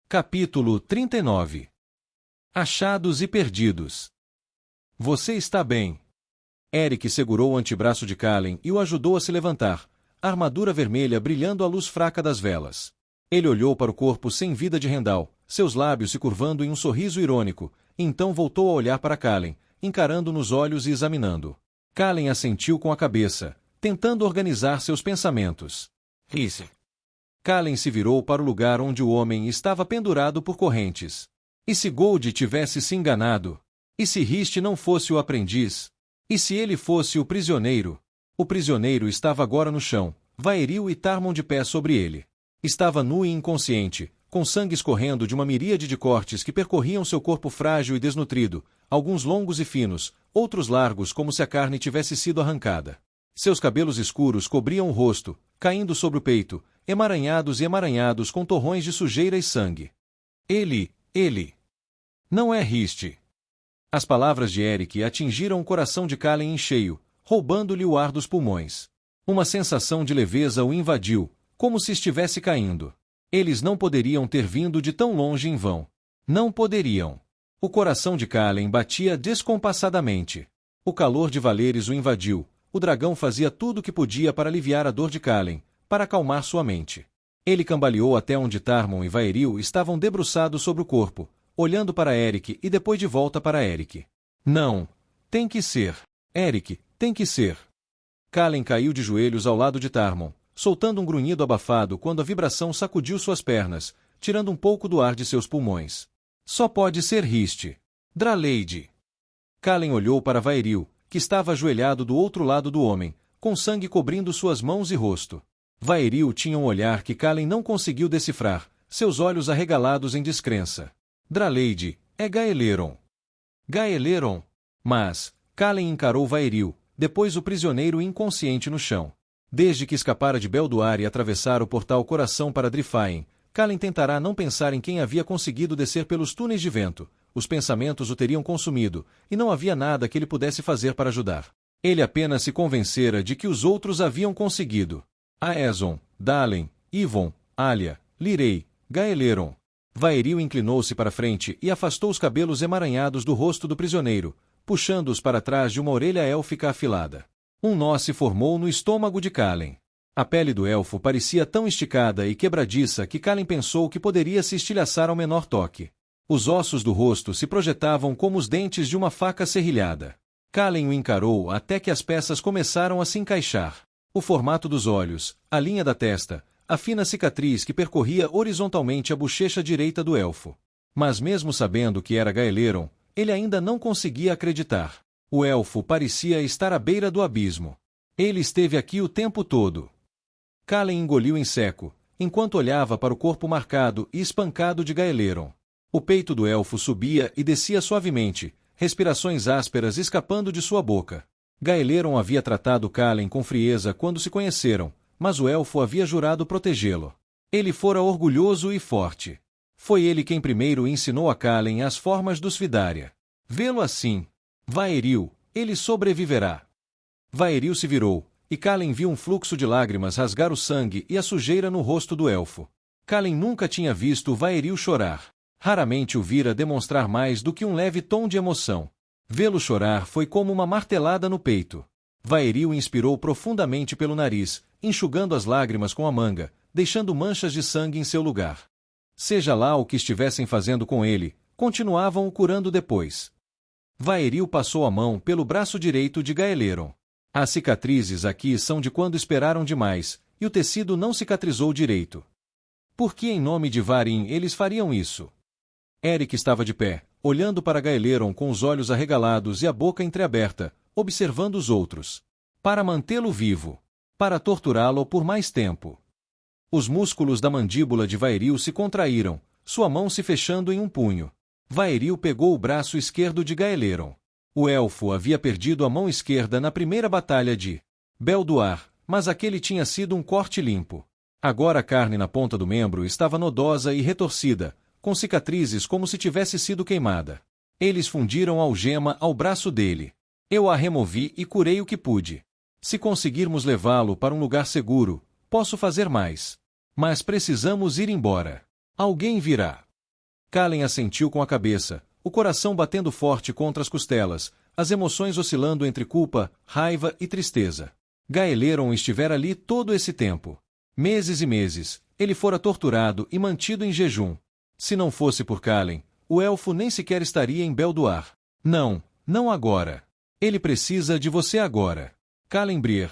Capítulo 39. Achados e perdidos. Você está bem. Eric segurou o antebraço de Kallen e o ajudou a se levantar, a armadura vermelha brilhando à luz fraca das velas. Ele olhou para o corpo sem vida de Rendal, seus lábios se curvando em um sorriso irônico, e então voltou a olhar para Kallen, encarando nos olhos e examinando. Kallen assentiu com a cabeça, tentando organizar seus pensamentos. Kallen se virou para o lugar onde o homem estava pendurado por correntes. E se Gold tivesse se enganado? E se Rist não fosse o aprendiz? E se ele fosse o prisioneiro? O prisioneiro estava agora no chão, Vaeril e Tarmon de pé sobre ele. Estava nu e inconsciente, com sangue escorrendo de uma miríade de cortes que percorriam seu corpo frágil e desnutrido, alguns longos e finos, outros largos como se a carne tivesse sido arrancada. Seus cabelos escuros cobriam o rosto, caindo sobre o peito, emaranhados e emaranhados com torrões de sujeira e sangue. Ele. Não é Rist. As palavras de Eric atingiram o coração de Kallen em cheio, roubando-lhe o ar dos pulmões. Uma sensação de leveza o invadiu, como se estivesse caindo. Eles não poderiam ter vindo de tão longe em vão. Não poderiam. O coração de Kallen batia descompassadamente. O calor de Valeris o invadiu. O dragão fazia tudo o que podia para aliviar a dor de Kallen, para acalmar sua mente. Ele cambaleou até onde Tarmon e Vaeril estavam debruçados sobre o corpo, olhando para Eric e depois de volta para Eric. Não. Tem que ser. Eric, tem que ser. Kallen caiu de joelhos ao lado de Tarmon, soltando um grunhido abafado quando a vibração sacudiu suas pernas, tirando um pouco do ar de seus pulmões. Só pode ser Rist. Draleide. Kallen olhou para Vaeril, que estava ajoelhado do outro lado do homem, com sangue cobrindo suas mãos e rosto. Vaeril tinha um olhar que Kallen não conseguiu decifrar, seus olhos arregalados em descrença. Draleide, é Gaeleron. Gaeleron? Mas, Kallen encarou Vaeril, depois o prisioneiro inconsciente no chão. Desde que escapara de Belduar e atravessara o portal Coração para Drifaen, Kallen tentará não pensar em quem havia conseguido descer pelos túneis de vento. Os pensamentos o teriam consumido, e não havia nada que ele pudesse fazer para ajudar. Ele apenas se convencera de que os outros haviam conseguido. Aezon, Dalen, Ivon, Alia, Lirei, Gaeleron. Vaeril inclinou-se para frente e afastou os cabelos emaranhados do rosto do prisioneiro, puxando-os para trás de uma orelha élfica afilada. Um nó se formou no estômago de Kallen. A pele do elfo parecia tão esticada e quebradiça que Kallen pensou que poderia se estilhaçar ao menor toque. Os ossos do rosto se projetavam como os dentes de uma faca serrilhada. Kallen o encarou até que as peças começaram a se encaixar. O formato dos olhos, a linha da testa, a fina cicatriz que percorria horizontalmente a bochecha direita do elfo. Mas mesmo sabendo que era Gaeleron, ele ainda não conseguia acreditar. O elfo parecia estar à beira do abismo. Ele esteve aqui o tempo todo. Kallen engoliu em seco, enquanto olhava para o corpo marcado e espancado de Gaeleron. O peito do elfo subia e descia suavemente, respirações ásperas escapando de sua boca. Gaeleron havia tratado Kallen com frieza quando se conheceram, mas o elfo havia jurado protegê-lo. Ele fora orgulhoso e forte. Foi ele quem primeiro ensinou a Kallen as formas dos Vidaria. Vê-lo assim. Vaeril, ele sobreviverá. Vaeril se virou, e Kallen viu um fluxo de lágrimas rasgar o sangue e a sujeira no rosto do elfo. Kallen nunca tinha visto Vaeril chorar. Raramente o vira demonstrar mais do que um leve tom de emoção. Vê-lo chorar foi como uma martelada no peito. Vaeril inspirou profundamente pelo nariz, enxugando as lágrimas com a manga, deixando manchas de sangue em seu lugar. Seja lá o que estivessem fazendo com ele, continuavam o curando depois. Vaeril passou a mão pelo braço direito de Gaeleron. As cicatrizes aqui são de quando esperaram demais, e o tecido não cicatrizou direito. Por que em nome de Varin eles fariam isso? Eric estava de pé, olhando para Gaeleron com os olhos arregalados e a boca entreaberta, observando os outros. Para mantê-lo vivo. Para torturá-lo por mais tempo. Os músculos da mandíbula de Vaeril se contraíram, sua mão se fechando em um punho. Vaeril pegou o braço esquerdo de Gaeleron. O elfo havia perdido a mão esquerda na primeira batalha de Belduar, mas aquele tinha sido um corte limpo. Agora a carne na ponta do membro estava nodosa e retorcida, com cicatrizes como se tivesse sido queimada. Eles fundiram a algema ao braço dele. Eu a removi e curei o que pude. Se conseguirmos levá-lo para um lugar seguro, posso fazer mais. Mas precisamos ir embora. Alguém virá. Kalen assentiu com a cabeça, o coração batendo forte contra as costelas, as emoções oscilando entre culpa, raiva e tristeza. Gaeleron estivera ali todo esse tempo. Meses e meses, ele fora torturado e mantido em jejum. Se não fosse por Kalen, o elfo nem sequer estaria em Belduar. Não, não agora. Ele precisa de você agora. Kalen Brier.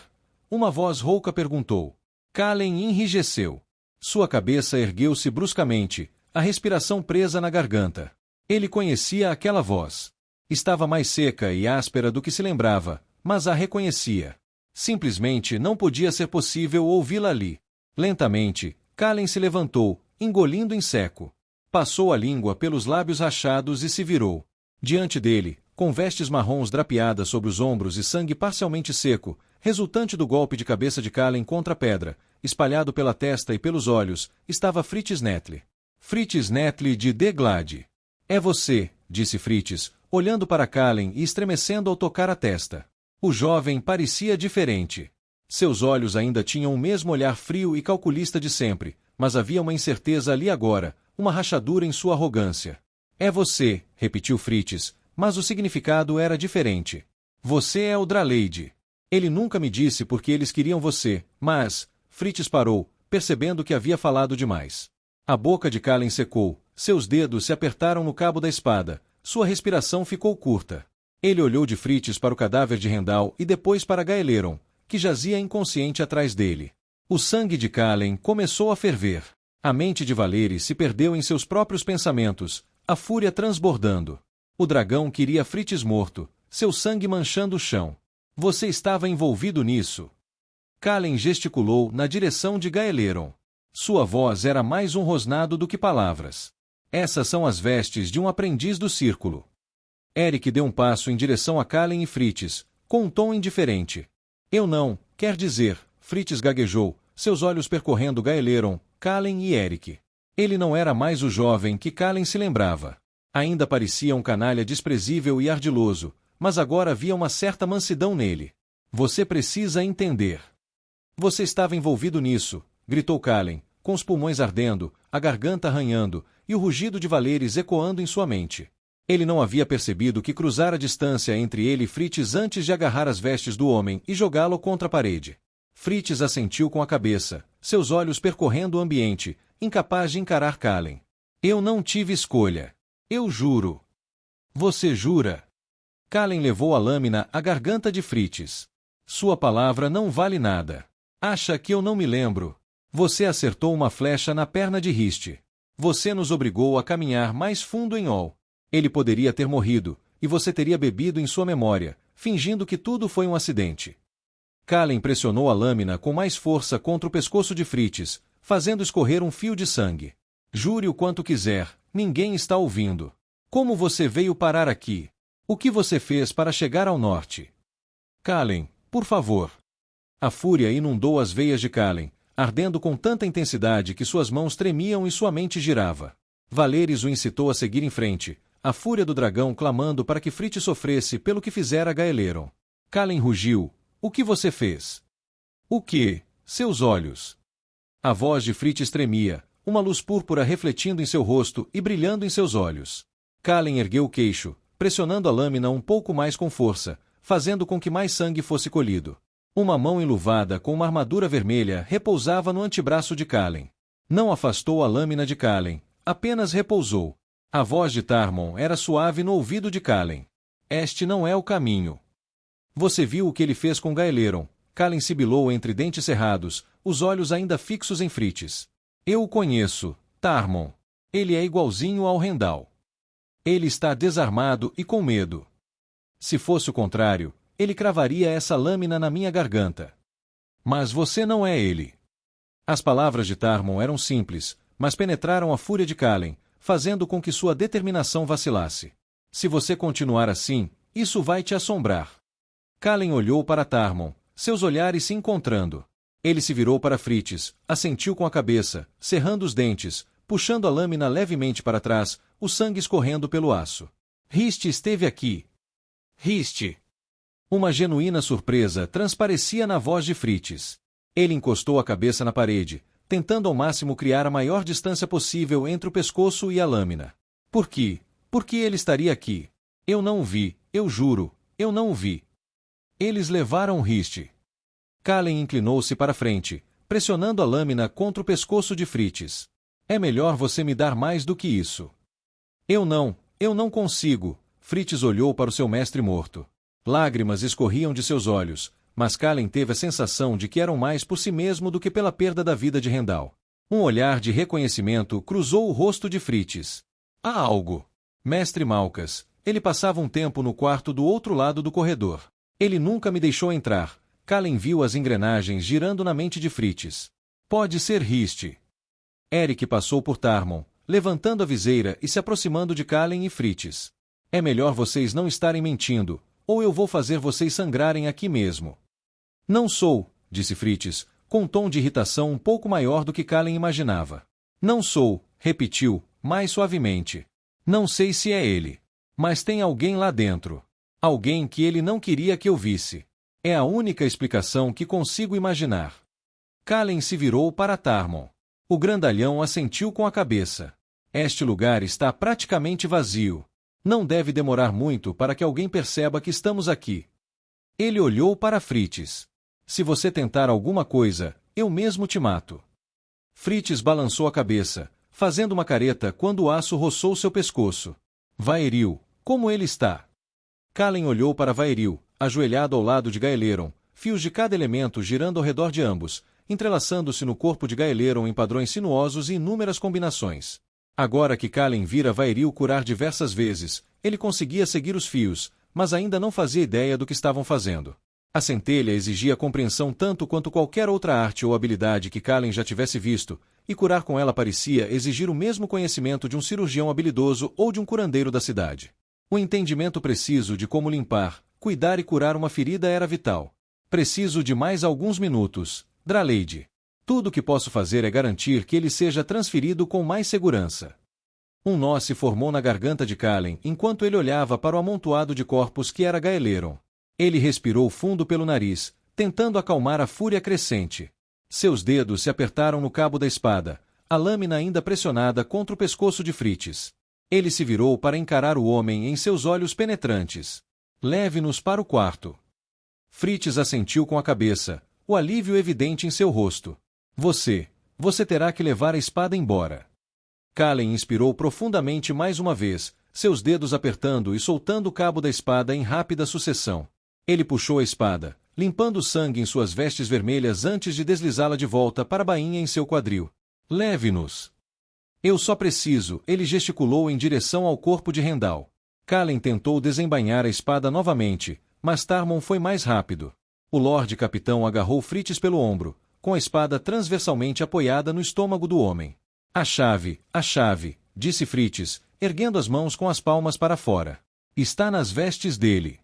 Uma voz rouca perguntou. Kalen enrijeceu. Sua cabeça ergueu-se bruscamente, a respiração presa na garganta. Ele conhecia aquela voz. Estava mais seca e áspera do que se lembrava, mas a reconhecia. Simplesmente não podia ser possível ouvi-la ali. Lentamente, Kalen se levantou, engolindo em seco. Passou a língua pelos lábios rachados e se virou. Diante dele, com vestes marrons drapeadas sobre os ombros e sangue parcialmente seco, resultante do golpe de cabeça de Kalen contra a pedra, espalhado pela testa e pelos olhos, estava Fritz Netle. Fritz Netle de Deglade. É você, disse Fritz, olhando para Kalen e estremecendo ao tocar a testa. O jovem parecia diferente. Seus olhos ainda tinham o mesmo olhar frio e calculista de sempre, mas havia uma incerteza ali agora, uma rachadura em sua arrogância. É você, repetiu Fritz, mas o significado era diferente. Você é o Draleide. Ele nunca me disse porque eles queriam você, mas... Fritz parou, percebendo que havia falado demais. A boca de Kalen secou, seus dedos se apertaram no cabo da espada, sua respiração ficou curta. Ele olhou de Fritz para o cadáver de Rendal e depois para Gaeleron, que jazia inconsciente atrás dele. O sangue de Kalen começou a ferver. A mente de Valeri se perdeu em seus próprios pensamentos, a fúria transbordando. O dragão queria Fritz morto, seu sangue manchando o chão. Você estava envolvido nisso. Kalen gesticulou na direção de Gaeleron. Sua voz era mais um rosnado do que palavras. Essas são as vestes de um aprendiz do círculo. Eric deu um passo em direção a Kalen e Fritz, com um tom indiferente. Eu não, quer dizer, Fritz gaguejou, seus olhos percorrendo Gaeleron, Kalen e Eric. Ele não era mais o jovem que Kalen se lembrava. Ainda parecia um canalha desprezível e ardiloso, mas agora havia uma certa mansidão nele. Você precisa entender. Você estava envolvido nisso, gritou Kalen, com os pulmões ardendo, a garganta arranhando, e o rugido de Valeris ecoando em sua mente. Ele não havia percebido que cruzara a distância entre ele e Fritz antes de agarrar as vestes do homem e jogá-lo contra a parede. Fritz assentiu com a cabeça, seus olhos percorrendo o ambiente, incapaz de encarar Kalen. Eu não tive escolha. Eu juro. Você jura? Kalen levou a lâmina à garganta de Fritz. Sua palavra não vale nada. Acha que eu não me lembro? Você acertou uma flecha na perna de Riste. Você nos obrigou a caminhar mais fundo em Ol. Ele poderia ter morrido, e você teria bebido em sua memória, fingindo que tudo foi um acidente. Kalen pressionou a lâmina com mais força contra o pescoço de Fritz, fazendo escorrer um fio de sangue. Jure o quanto quiser, ninguém está ouvindo. Como você veio parar aqui? O que você fez para chegar ao norte? Kalen, por favor. A fúria inundou as veias de Kalen, ardendo com tanta intensidade que suas mãos tremiam e sua mente girava. Valeris o incitou a seguir em frente, a fúria do dragão clamando para que Fritz sofresse pelo que fizera a Gaeleron. Kalen rugiu. O que você fez? O que? Seus olhos. A voz de Fritz tremia, uma luz púrpura refletindo em seu rosto e brilhando em seus olhos. Kalen ergueu o queixo, pressionando a lâmina um pouco mais com força, fazendo com que mais sangue fosse colhido. Uma mão enluvada com uma armadura vermelha repousava no antebraço de Kalen. Não afastou a lâmina de Kalen, apenas repousou. A voz de Tarmon era suave no ouvido de Kalen. Este não é o caminho. Você viu o que ele fez com Gaeleron? Kalen sibilou entre dentes cerrados, os olhos ainda fixos em Fritz. Eu o conheço, Tarmon. Ele é igualzinho ao Rendal. Ele está desarmado e com medo. Se fosse o contrário, ele cravaria essa lâmina na minha garganta. Mas você não é ele. As palavras de Tarmon eram simples, mas penetraram a fúria de Kalen, fazendo com que sua determinação vacilasse. Se você continuar assim, isso vai te assombrar. Kalen olhou para Tarmon, seus olhares se encontrando. Ele se virou para Fritz, assentiu com a cabeça, cerrando os dentes, puxando a lâmina levemente para trás, o sangue escorrendo pelo aço. Riste esteve aqui. Riste. Uma genuína surpresa transparecia na voz de Fritz. Ele encostou a cabeça na parede, tentando ao máximo criar a maior distância possível entre o pescoço e a lâmina. Por que? Por que ele estaria aqui? Eu não o vi, eu juro, eu não o vi. Eles levaram Riste. Kallen inclinou-se para frente, pressionando a lâmina contra o pescoço de Fritz. É melhor você me dar mais do que isso. Eu não consigo. Fritz olhou para o seu mestre morto. Lágrimas escorriam de seus olhos, mas Kallen teve a sensação de que eram mais por si mesmo do que pela perda da vida de Rendal. Um olhar de reconhecimento cruzou o rosto de Fritz. Há algo. Mestre Malcas, ele passava um tempo no quarto do outro lado do corredor. Ele nunca me deixou entrar. Kallen viu as engrenagens girando na mente de Fritz. Pode ser Riste. Eric passou por Tarmon, levantando a viseira e se aproximando de Kallen e Fritz. É melhor vocês não estarem mentindo, ou eu vou fazer vocês sangrarem aqui mesmo. Não sou, disse Fritz, com um tom de irritação um pouco maior do que Kallen imaginava. Não sou, repetiu, mais suavemente. Não sei se é ele. Mas tem alguém lá dentro. Alguém que ele não queria que eu visse. É a única explicação que consigo imaginar. Kallen se virou para Tarmon. O grandalhão assentiu com a cabeça. Este lugar está praticamente vazio. Não deve demorar muito para que alguém perceba que estamos aqui. Ele olhou para Fritz. Se você tentar alguma coisa, eu mesmo te mato. Fritz balançou a cabeça, fazendo uma careta quando o aço roçou seu pescoço. Vaeril, como ele está? Kallen olhou para Vaeril, ajoelhado ao lado de Gaeleron, fios de cada elemento girando ao redor de ambos, entrelaçando-se no corpo de Gaeleron em padrões sinuosos e inúmeras combinações. Agora que Kallen vira Vaeril curar diversas vezes, ele conseguia seguir os fios, mas ainda não fazia ideia do que estavam fazendo. A centelha exigia compreensão tanto quanto qualquer outra arte ou habilidade que Kallen já tivesse visto, e curar com ela parecia exigir o mesmo conhecimento de um cirurgião habilidoso ou de um curandeiro da cidade. O entendimento preciso de como limpar, cuidar e curar uma ferida era vital. Preciso de mais alguns minutos, Draleide. Tudo o que posso fazer é garantir que ele seja transferido com mais segurança. Um nó se formou na garganta de Kallen enquanto ele olhava para o amontoado de corpos que era Gaeleron. Ele respirou fundo pelo nariz, tentando acalmar a fúria crescente. Seus dedos se apertaram no cabo da espada, a lâmina ainda pressionada contra o pescoço de Fritz. Ele se virou para encarar o homem em seus olhos penetrantes. Leve-nos para o quarto. Fritz assentiu com a cabeça, o alívio evidente em seu rosto. Você terá que levar a espada embora. Kallen inspirou profundamente mais uma vez, seus dedos apertando e soltando o cabo da espada em rápida sucessão. Ele puxou a espada, limpando o sangue em suas vestes vermelhas antes de deslizá-la de volta para a bainha em seu quadril. Leve-nos. Eu só preciso, ele gesticulou em direção ao corpo de Rendal. Kallen tentou desembainhar a espada novamente, mas Tarmon foi mais rápido. O Lorde Capitão agarrou Fritz pelo ombro, com a espada transversalmente apoiada no estômago do homem. A chave, disse Fritz, erguendo as mãos com as palmas para fora. Está nas vestes dele.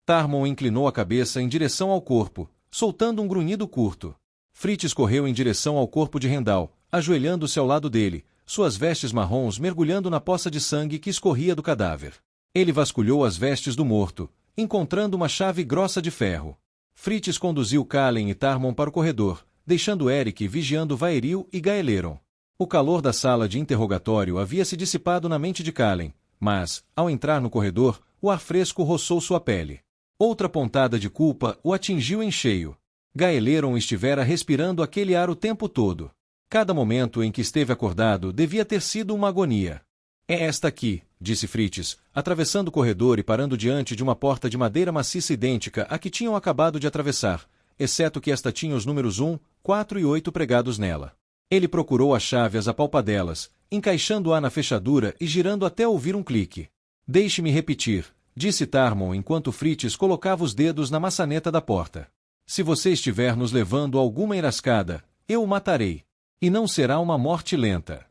Tarmon inclinou a cabeça em direção ao corpo, soltando um grunhido curto. Fritz correu em direção ao corpo de Rendal, ajoelhando-se ao lado dele, suas vestes marrons mergulhando na poça de sangue que escorria do cadáver. Ele vasculhou as vestes do morto, encontrando uma chave grossa de ferro. Fritz conduziu Kallen e Tarmon para o corredor, deixando Eric vigiando Vaeril e Gaeleron. O calor da sala de interrogatório havia se dissipado na mente de Kallen, mas, ao entrar no corredor, o ar fresco roçou sua pele. Outra pontada de culpa o atingiu em cheio. Gaeleron estivera respirando aquele ar o tempo todo. Cada momento em que esteve acordado devia ter sido uma agonia. É esta aqui, disse Fritz, atravessando o corredor e parando diante de uma porta de madeira maciça idêntica à que tinham acabado de atravessar, exceto que esta tinha os números 1, 4 e 8 pregados nela. Ele procurou a chave às apalpadelas, encaixando-a na fechadura e girando até ouvir um clique. Deixe-me repetir, disse Tarmon enquanto Fritz colocava os dedos na maçaneta da porta. Se você estiver nos levando a alguma enrascada, eu o matarei. E não será uma morte lenta.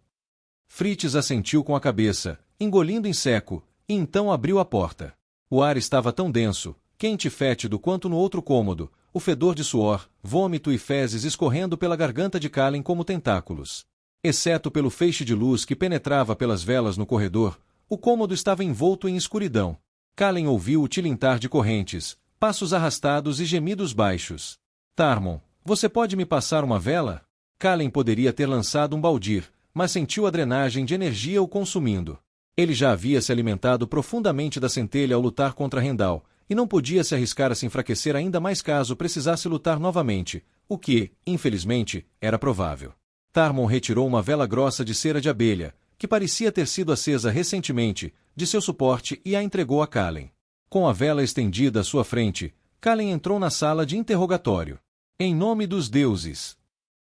Fritz assentiu com a cabeça, engolindo em seco, e então abriu a porta. O ar estava tão denso, quente e fétido quanto no outro cômodo, o fedor de suor, vômito e fezes escorrendo pela garganta de Kallen como tentáculos. Exceto pelo feixe de luz que penetrava pelas velas no corredor, o cômodo estava envolto em escuridão. Kallen ouviu o tilintar de correntes, passos arrastados e gemidos baixos. Tarmon, você pode me passar uma vela? Kallen poderia ter lançado um baldir, mas sentiu a drenagem de energia o consumindo. Ele já havia se alimentado profundamente da centelha ao lutar contra Rendal, e não podia se arriscar a se enfraquecer ainda mais caso precisasse lutar novamente, o que, infelizmente, era provável. Tarmon retirou uma vela grossa de cera de abelha, que parecia ter sido acesa recentemente, de seu suporte e a entregou a Calen. Com a vela estendida à sua frente, Calen entrou na sala de interrogatório. Em nome dos deuses!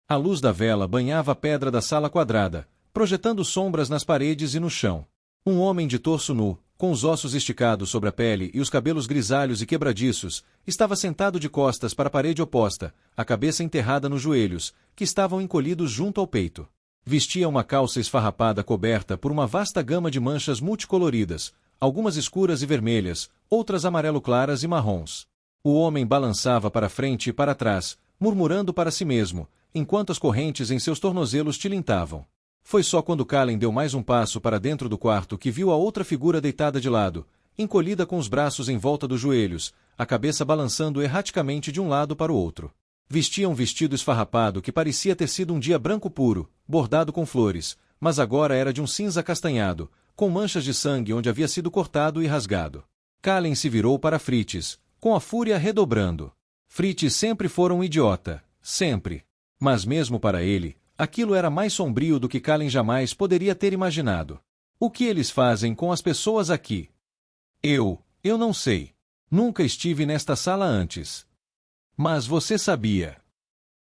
A luz da vela banhava a pedra da sala quadrada, projetando sombras nas paredes e no chão. Um homem de torso nu, com os ossos esticados sobre a pele e os cabelos grisalhos e quebradiços, estava sentado de costas para a parede oposta, a cabeça enterrada nos joelhos, que estavam encolhidos junto ao peito. Vestia uma calça esfarrapada coberta por uma vasta gama de manchas multicoloridas, algumas escuras e vermelhas, outras amarelo claras e marrons. O homem balançava para frente e para trás, murmurando para si mesmo, enquanto as correntes em seus tornozelos tilintavam. Foi só quando Calen deu mais um passo para dentro do quarto que viu a outra figura deitada de lado, encolhida com os braços em volta dos joelhos, a cabeça balançando erraticamente de um lado para o outro. Vestia um vestido esfarrapado que parecia ter sido um dia branco puro, bordado com flores, mas agora era de um cinza castanhado, com manchas de sangue onde havia sido cortado e rasgado. Calen se virou para Frites, com a fúria redobrando. Frites sempre fora um idiota, sempre. Mas mesmo para ele, aquilo era mais sombrio do que Calen jamais poderia ter imaginado. O que eles fazem com as pessoas aqui? Eu não sei. Nunca estive nesta sala antes. Mas você sabia.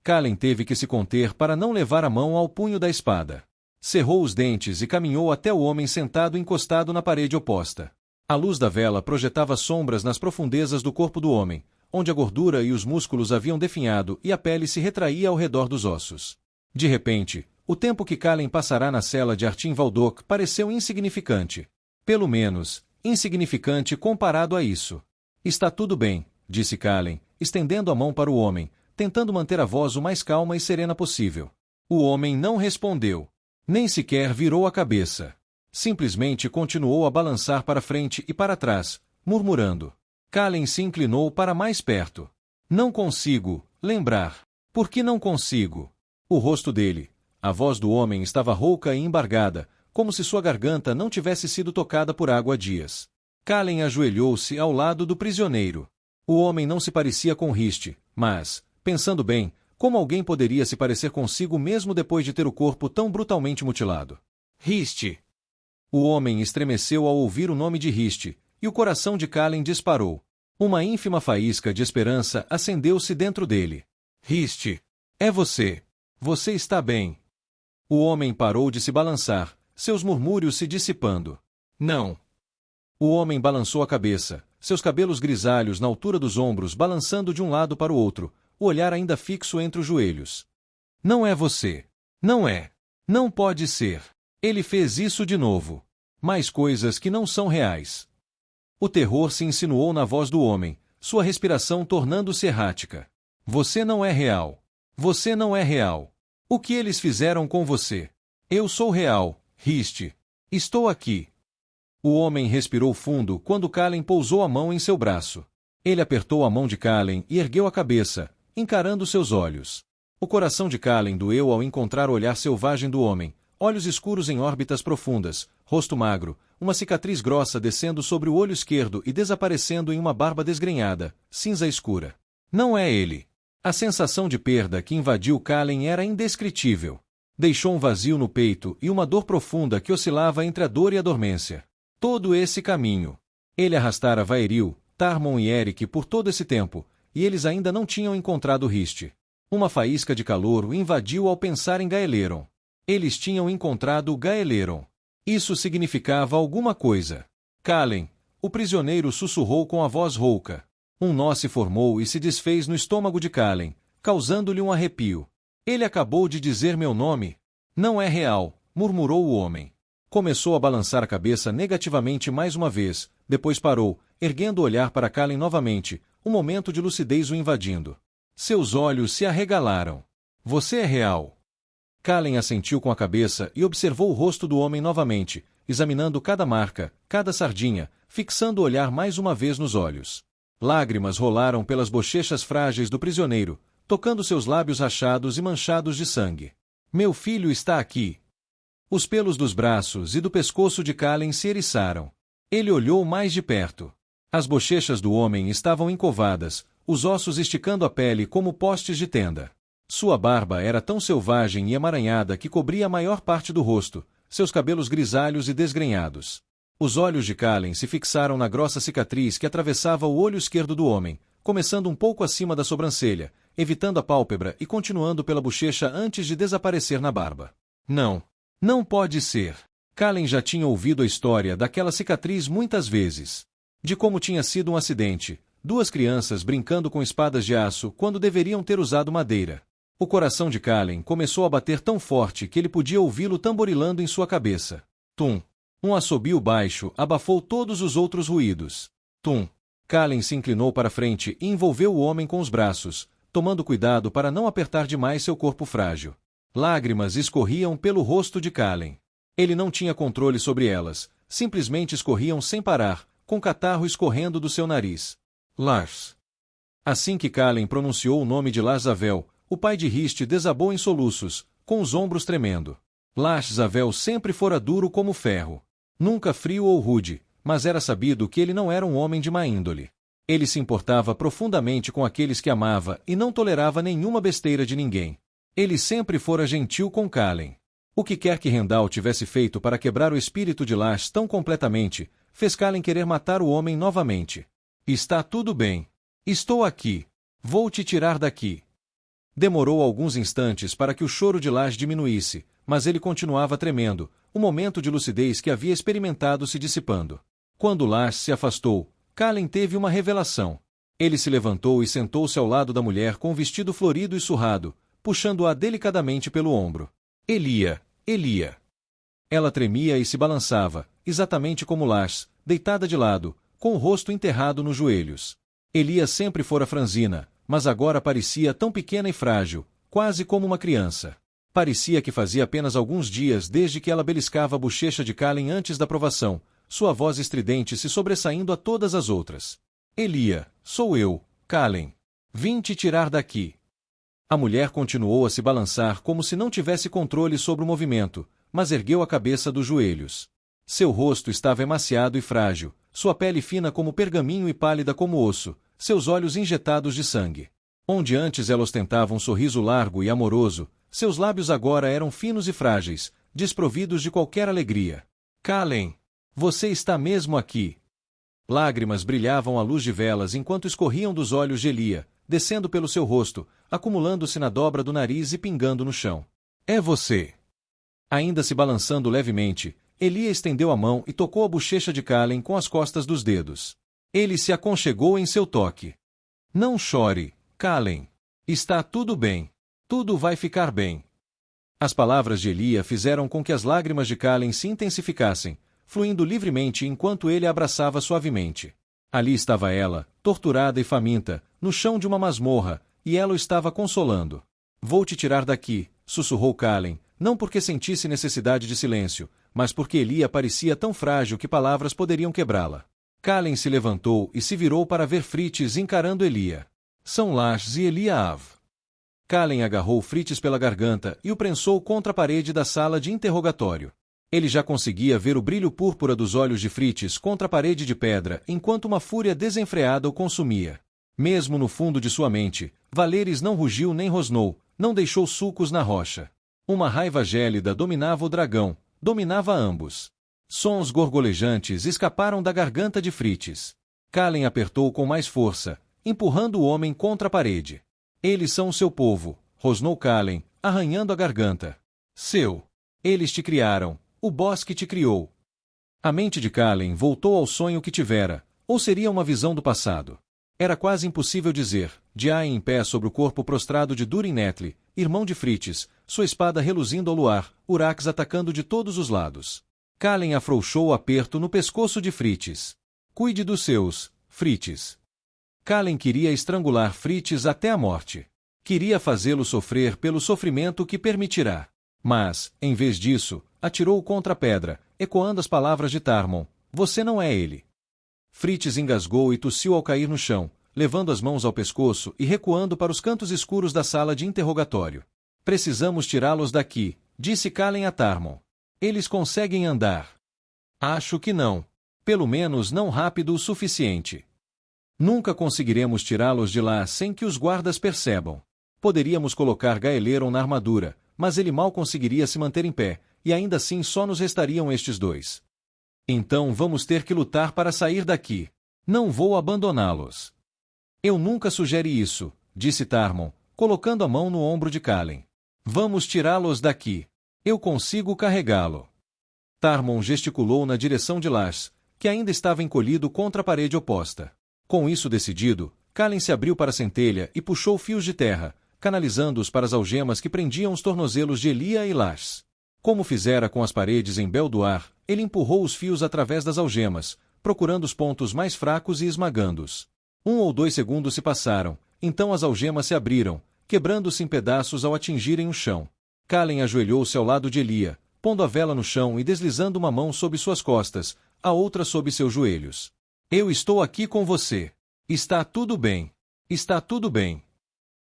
Calen teve que se conter para não levar a mão ao punho da espada. Cerrou os dentes e caminhou até o homem sentado encostado na parede oposta. A luz da vela projetava sombras nas profundezas do corpo do homem, onde a gordura e os músculos haviam definhado e a pele se retraía ao redor dos ossos. De repente, o tempo que Calen passará na cela de Artim Valdok pareceu insignificante. Pelo menos, insignificante comparado a isso. Está tudo bem, disse Calen, estendendo a mão para o homem, tentando manter a voz o mais calma e serena possível. O homem não respondeu. Nem sequer virou a cabeça. Simplesmente continuou a balançar para frente e para trás, murmurando. Calen se inclinou para mais perto. Não consigo lembrar. Por que não consigo? O rosto dele, a voz do homem estava rouca e embargada, como se sua garganta não tivesse sido tocada por água há dias. Calen ajoelhou-se ao lado do prisioneiro. O homem não se parecia com Riste, mas, pensando bem, como alguém poderia se parecer consigo mesmo depois de ter o corpo tão brutalmente mutilado? Riste! O homem estremeceu ao ouvir o nome de Riste, e o coração de Calen disparou. Uma ínfima faísca de esperança acendeu-se dentro dele. Riste! É você! Você está bem. O homem parou de se balançar, seus murmúrios se dissipando. Não. O homem balançou a cabeça, seus cabelos grisalhos na altura dos ombros balançando de um lado para o outro, o olhar ainda fixo entre os joelhos. Não é você. Não é. Não pode ser. Ele fez isso de novo. Mais coisas que não são reais. O terror se insinuou na voz do homem, sua respiração tornando-se errática. Você não é real. Você não é real. O que eles fizeram com você? Eu sou real, Riste. Estou aqui. O homem respirou fundo quando Calen pousou a mão em seu braço. Ele apertou a mão de Calen e ergueu a cabeça, encarando seus olhos. O coração de Calen doeu ao encontrar o olhar selvagem do homem, olhos escuros em órbitas profundas, rosto magro, uma cicatriz grossa descendo sobre o olho esquerdo e desaparecendo em uma barba desgrenhada, cinza escura. Não é ele. A sensação de perda que invadiu Calen era indescritível. Deixou um vazio no peito e uma dor profunda que oscilava entre a dor e a dormência. Todo esse caminho. Ele arrastara Vaeril, Tarmon e Eric por todo esse tempo, e eles ainda não tinham encontrado Riste. Uma faísca de calor o invadiu ao pensar em Gaeleron. Eles tinham encontrado Gaeleron. Isso significava alguma coisa. Calen, o prisioneiro sussurrou com a voz rouca. Um nó se formou e se desfez no estômago de Calen, causando-lhe um arrepio. Ele acabou de dizer meu nome? Não é real, murmurou o homem. Começou a balançar a cabeça negativamente mais uma vez, depois parou, erguendo o olhar para Calen novamente, um momento de lucidez o invadindo. Seus olhos se arregalaram. Você é real. Calen assentiu com a cabeça e observou o rosto do homem novamente, examinando cada marca, cada sardinha, fixando o olhar mais uma vez nos olhos. Lágrimas rolaram pelas bochechas frágeis do prisioneiro, tocando seus lábios rachados e manchados de sangue. Meu filho está aqui. Os pelos dos braços e do pescoço de Kalen se eriçaram. Ele olhou mais de perto. As bochechas do homem estavam encovadas, os ossos esticando a pele como postes de tenda. Sua barba era tão selvagem e emaranhada que cobria a maior parte do rosto, seus cabelos grisalhos e desgrenhados. Os olhos de Kalen se fixaram na grossa cicatriz que atravessava o olho esquerdo do homem, começando um pouco acima da sobrancelha, evitando a pálpebra e continuando pela bochecha antes de desaparecer na barba. Não. Não pode ser. Kalen já tinha ouvido a história daquela cicatriz muitas vezes. De como tinha sido um acidente, duas crianças brincando com espadas de aço quando deveriam ter usado madeira. O coração de Kalen começou a bater tão forte que ele podia ouvi-lo tamborilando em sua cabeça. Tum! Um assobio baixo abafou todos os outros ruídos. Tum! Kalen se inclinou para frente e envolveu o homem com os braços, tomando cuidado para não apertar demais seu corpo frágil. Lágrimas escorriam pelo rosto de Kalen. Ele não tinha controle sobre elas, simplesmente escorriam sem parar, com catarro escorrendo do seu nariz. Lars. Assim que Kalen pronunciou o nome de Lars Zavel, o pai de Rist desabou em soluços, com os ombros tremendo. Lars Zavel sempre fora duro como ferro. Nunca frio ou rude, mas era sabido que ele não era um homem de má índole. Ele se importava profundamente com aqueles que amava e não tolerava nenhuma besteira de ninguém. Ele sempre fora gentil com Kalen. O que quer que Rendal tivesse feito para quebrar o espírito de Lars tão completamente, fez Kalen querer matar o homem novamente. Está tudo bem. Estou aqui. Vou te tirar daqui. Demorou alguns instantes para que o choro de Lars diminuísse, mas ele continuava tremendo, o momento de lucidez que havia experimentado se dissipando. Quando Lars se afastou, Kalen teve uma revelação. Ele se levantou e sentou-se ao lado da mulher com o vestido florido e surrado, puxando-a delicadamente pelo ombro. Elia, Elia. Ela tremia e se balançava, exatamente como Lars, deitada de lado, com o rosto enterrado nos joelhos. Elia sempre fora franzina, mas agora parecia tão pequena e frágil, quase como uma criança. Parecia que fazia apenas alguns dias desde que ela beliscava a bochecha de Kalen antes da provação, sua voz estridente se sobressaindo a todas as outras. Elia, sou eu, Kalen. Vim te tirar daqui. A mulher continuou a se balançar como se não tivesse controle sobre o movimento, mas ergueu a cabeça dos joelhos. Seu rosto estava emaciado e frágil, sua pele fina como pergaminho e pálida como osso, seus olhos injetados de sangue. Onde antes ela ostentava um sorriso largo e amoroso, seus lábios agora eram finos e frágeis, desprovidos de qualquer alegria. Kalen, você está mesmo aqui. Lágrimas brilhavam à luz de velas enquanto escorriam dos olhos de Elia, descendo pelo seu rosto, acumulando-se na dobra do nariz e pingando no chão. É você. Ainda se balançando levemente, Elia estendeu a mão e tocou a bochecha de Kalen com as costas dos dedos. Ele se aconchegou em seu toque. Não chore, Kalen. Está tudo bem. Tudo vai ficar bem. As palavras de Elia fizeram com que as lágrimas de Kalen se intensificassem, fluindo livremente enquanto ele a abraçava suavemente. Ali estava ela, torturada e faminta, no chão de uma masmorra, e ela o estava consolando. Vou te tirar daqui, sussurrou Kalen, não porque sentisse necessidade de silêncio, mas porque Elia parecia tão frágil que palavras poderiam quebrá-la. Kalen se levantou e se virou para ver Fritz encarando Elia. São Lars e Eliav. Kalen agarrou Fritz pela garganta e o prensou contra a parede da sala de interrogatório. Ele já conseguia ver o brilho púrpura dos olhos de Fritz contra a parede de pedra enquanto uma fúria desenfreada o consumia. Mesmo no fundo de sua mente, Valeris não rugiu nem rosnou, não deixou sulcos na rocha. Uma raiva gélida dominava o dragão, dominava ambos. Sons gorgolejantes escaparam da garganta de Fritz. Kalen apertou com mais força, empurrando o homem contra a parede. Eles são o seu povo, rosnou Kalen, arranhando a garganta. Seu. Eles te criaram, o bosque te criou. A mente de Kalen voltou ao sonho que tivera, ou seria uma visão do passado. Era quase impossível dizer, Jai em pé sobre o corpo prostrado de Durin Netli, irmão de Fritz, sua espada reluzindo ao luar, Urax atacando de todos os lados. Kalen afrouxou o aperto no pescoço de Fritz. Cuide dos seus, Fritz. Kalen queria estrangular Fritz até a morte. Queria fazê-lo sofrer pelo sofrimento que permitirá. Mas, em vez disso, atirou contra a pedra, ecoando as palavras de Tarmon. Você não é ele. Fritz engasgou e tossiu ao cair no chão, levando as mãos ao pescoço e recuando para os cantos escuros da sala de interrogatório. Precisamos tirá-los daqui, disse Kalen a Tarmon. Eles conseguem andar. Acho que não. Pelo menos não rápido o suficiente. Nunca conseguiremos tirá-los de lá sem que os guardas percebam. Poderíamos colocar Gaeleron na armadura, mas ele mal conseguiria se manter em pé, e ainda assim só nos restariam estes dois. Então vamos ter que lutar para sair daqui. Não vou abandoná-los. Eu nunca sugeri isso, disse Tarmon, colocando a mão no ombro de Calen. Vamos tirá-los daqui. Eu consigo carregá-lo. Tarmon gesticulou na direção de Lars, que ainda estava encolhido contra a parede oposta. Com isso decidido, Calen se abriu para a centelha e puxou fios de terra, canalizando-os para as algemas que prendiam os tornozelos de Elia e Lars. Como fizera com as paredes em Belduar, ele empurrou os fios através das algemas, procurando os pontos mais fracos e esmagando-os. 1 ou 2 segundos se passaram, então as algemas se abriram, quebrando-se em pedaços ao atingirem o chão. Calen ajoelhou-se ao lado de Elia, pondo a vela no chão e deslizando uma mão sob suas costas, a outra sob seus joelhos. Eu estou aqui com você. Está tudo bem. Está tudo bem.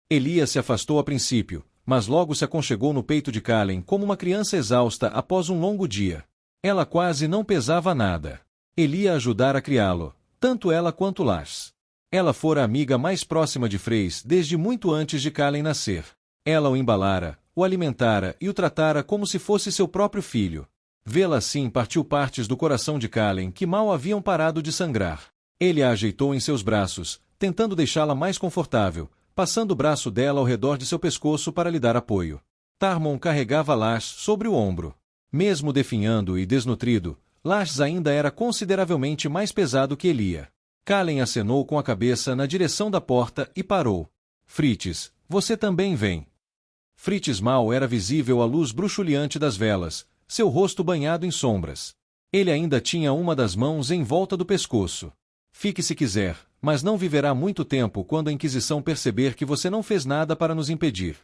Elia se afastou a princípio, mas logo se aconchegou no peito de Calen como uma criança exausta após um longo dia. Ela quase não pesava nada. Elia ajudara a criá-lo, tanto ela quanto Lars. Ela fora a amiga mais próxima de Freys desde muito antes de Calen nascer. Ela o embalara, o alimentara e o tratara como se fosse seu próprio filho. Vê-la assim partiu partes do coração de Calen que mal haviam parado de sangrar. Ele a ajeitou em seus braços, tentando deixá-la mais confortável, passando o braço dela ao redor de seu pescoço para lhe dar apoio. Tarmon carregava Lars sobre o ombro. Mesmo definhando e desnutrido, Lars ainda era consideravelmente mais pesado que Elia. Calen acenou com a cabeça na direção da porta e parou. Fritz, você também vem. Fritz mal era visível à luz bruxuleante das velas, seu rosto banhado em sombras. Ele ainda tinha uma das mãos em volta do pescoço. Fique se quiser, mas não viverá muito tempo quando a Inquisição perceber que você não fez nada para nos impedir.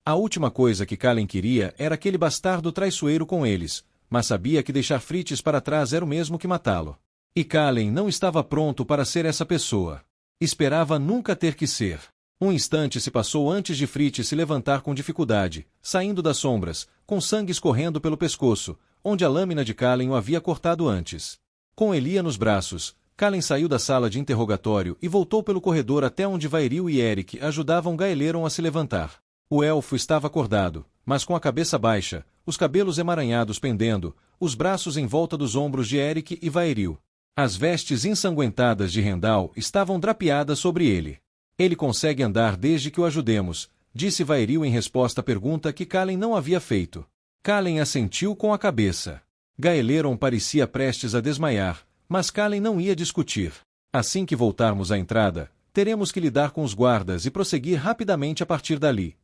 A última coisa que Calen queria era aquele bastardo traiçoeiro com eles, mas sabia que deixar Fritz para trás era o mesmo que matá-lo. E Calen não estava pronto para ser essa pessoa. Esperava nunca ter que ser. Um instante se passou antes de Fritz se levantar com dificuldade, saindo das sombras, com sangue escorrendo pelo pescoço, onde a lâmina de Calen o havia cortado antes. Com Elia nos braços, Calen saiu da sala de interrogatório e voltou pelo corredor até onde Vairil e Eric ajudavam Gaeleron a se levantar. O elfo estava acordado, mas com a cabeça baixa, os cabelos emaranhados pendendo, os braços em volta dos ombros de Eric e Vairil. As vestes ensanguentadas de Rendal estavam drapeadas sobre ele. Ele consegue andar desde que o ajudemos, disse Vairil em resposta à pergunta que Calen não havia feito. Calen assentiu com a cabeça. Gaeleron parecia prestes a desmaiar, mas Calen não ia discutir. Assim que voltarmos à entrada, teremos que lidar com os guardas e prosseguir rapidamente a partir dali.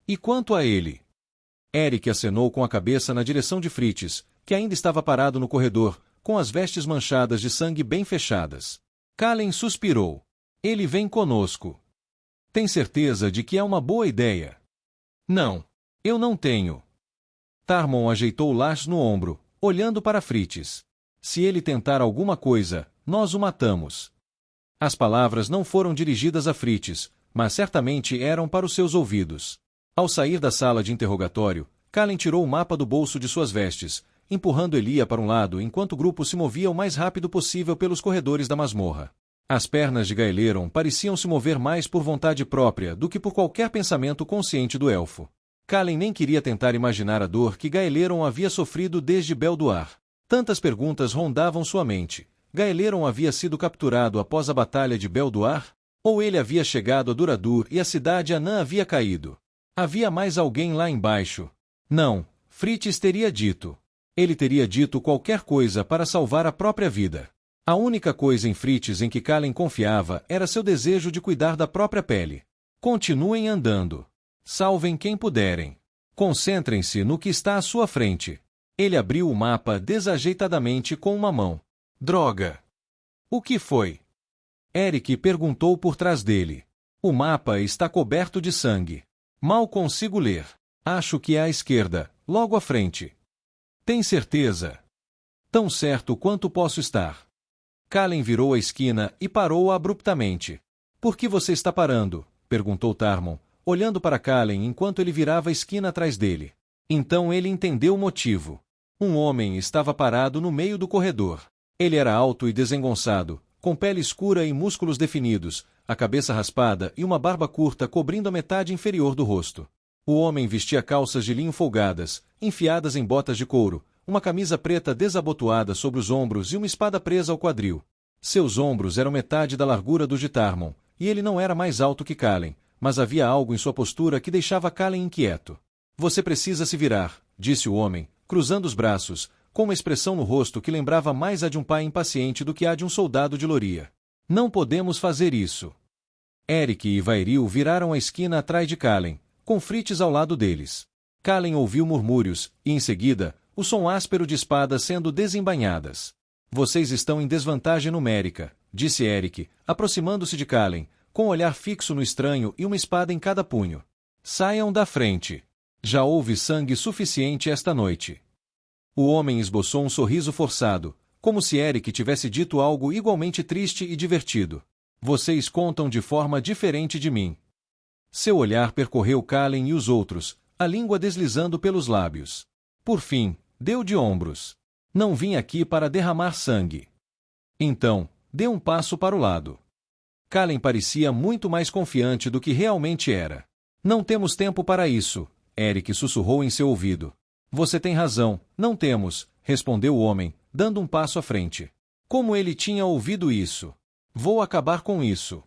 E quanto a ele? Eric acenou com a cabeça na direção de Fritz, que ainda estava parado no corredor, com as vestes manchadas de sangue bem fechadas. Calen suspirou. Ele vem conosco. Tem certeza de que é uma boa ideia? Não. Eu não tenho. Tarmon ajeitou Lars no ombro, olhando para Fritz. Se ele tentar alguma coisa, nós o matamos. As palavras não foram dirigidas a Fritz, mas certamente eram para os seus ouvidos. Ao sair da sala de interrogatório, Calen tirou o mapa do bolso de suas vestes, empurrando Elia para um lado enquanto o grupo se movia o mais rápido possível pelos corredores da masmorra. As pernas de Gaeleron pareciam se mover mais por vontade própria do que por qualquer pensamento consciente do elfo. Calen nem queria tentar imaginar a dor que Gaeleron havia sofrido desde Belduar. Tantas perguntas rondavam sua mente. Gaeleron havia sido capturado após a batalha de Belduar? Ou ele havia chegado a Duradur e a cidade anã havia caído? Havia mais alguém lá embaixo? Não, Fritz teria dito. Ele teria dito qualquer coisa para salvar a própria vida. A única coisa em Fritz em que Calen confiava era seu desejo de cuidar da própria pele. Continuem andando. Salvem quem puderem. Concentrem-se no que está à sua frente. Ele abriu o mapa desajeitadamente com uma mão. Droga! O que foi? Eric perguntou por trás dele. O mapa está coberto de sangue. Mal consigo ler. Acho que é à esquerda, logo à frente. Tem certeza? Tão certo quanto posso estar. Calen virou a esquina e parou abruptamente. Por que você está parando? Perguntou Tarmon, olhando para Calen enquanto ele virava a esquina atrás dele. Então ele entendeu o motivo. Um homem estava parado no meio do corredor. Ele era alto e desengonçado, com pele escura e músculos definidos, a cabeça raspada e uma barba curta cobrindo a metade inferior do rosto. O homem vestia calças de linho folgadas, enfiadas em botas de couro, uma camisa preta desabotoada sobre os ombros e uma espada presa ao quadril. Seus ombros eram metade da largura dos de Tarmon, e ele não era mais alto que Calen, mas havia algo em sua postura que deixava Calen inquieto. Você precisa se virar, disse o homem, cruzando os braços, com uma expressão no rosto que lembrava mais a de um pai impaciente do que a de um soldado de Loria. Não podemos fazer isso. Eric e Vairil viraram a esquina atrás de Calen, com Fritz ao lado deles. Calen ouviu murmúrios, e em seguida, o som áspero de espadas sendo desembainhadas. Vocês estão em desvantagem numérica, disse Eric, aproximando-se de Calen, com um olhar fixo no estranho e uma espada em cada punho. Saiam da frente. Já houve sangue suficiente esta noite. O homem esboçou um sorriso forçado, como se Eric tivesse dito algo igualmente triste e divertido. Vocês contam de forma diferente de mim. Seu olhar percorreu Calen e os outros, a língua deslizando pelos lábios. Por fim, deu de ombros. Não vim aqui para derramar sangue. Então, dê um passo para o lado. Calen parecia muito mais confiante do que realmente era. Não temos tempo para isso, Eric sussurrou em seu ouvido. Você tem razão, não temos, respondeu o homem, dando um passo à frente. Como ele tinha ouvido isso? Vou acabar com isso.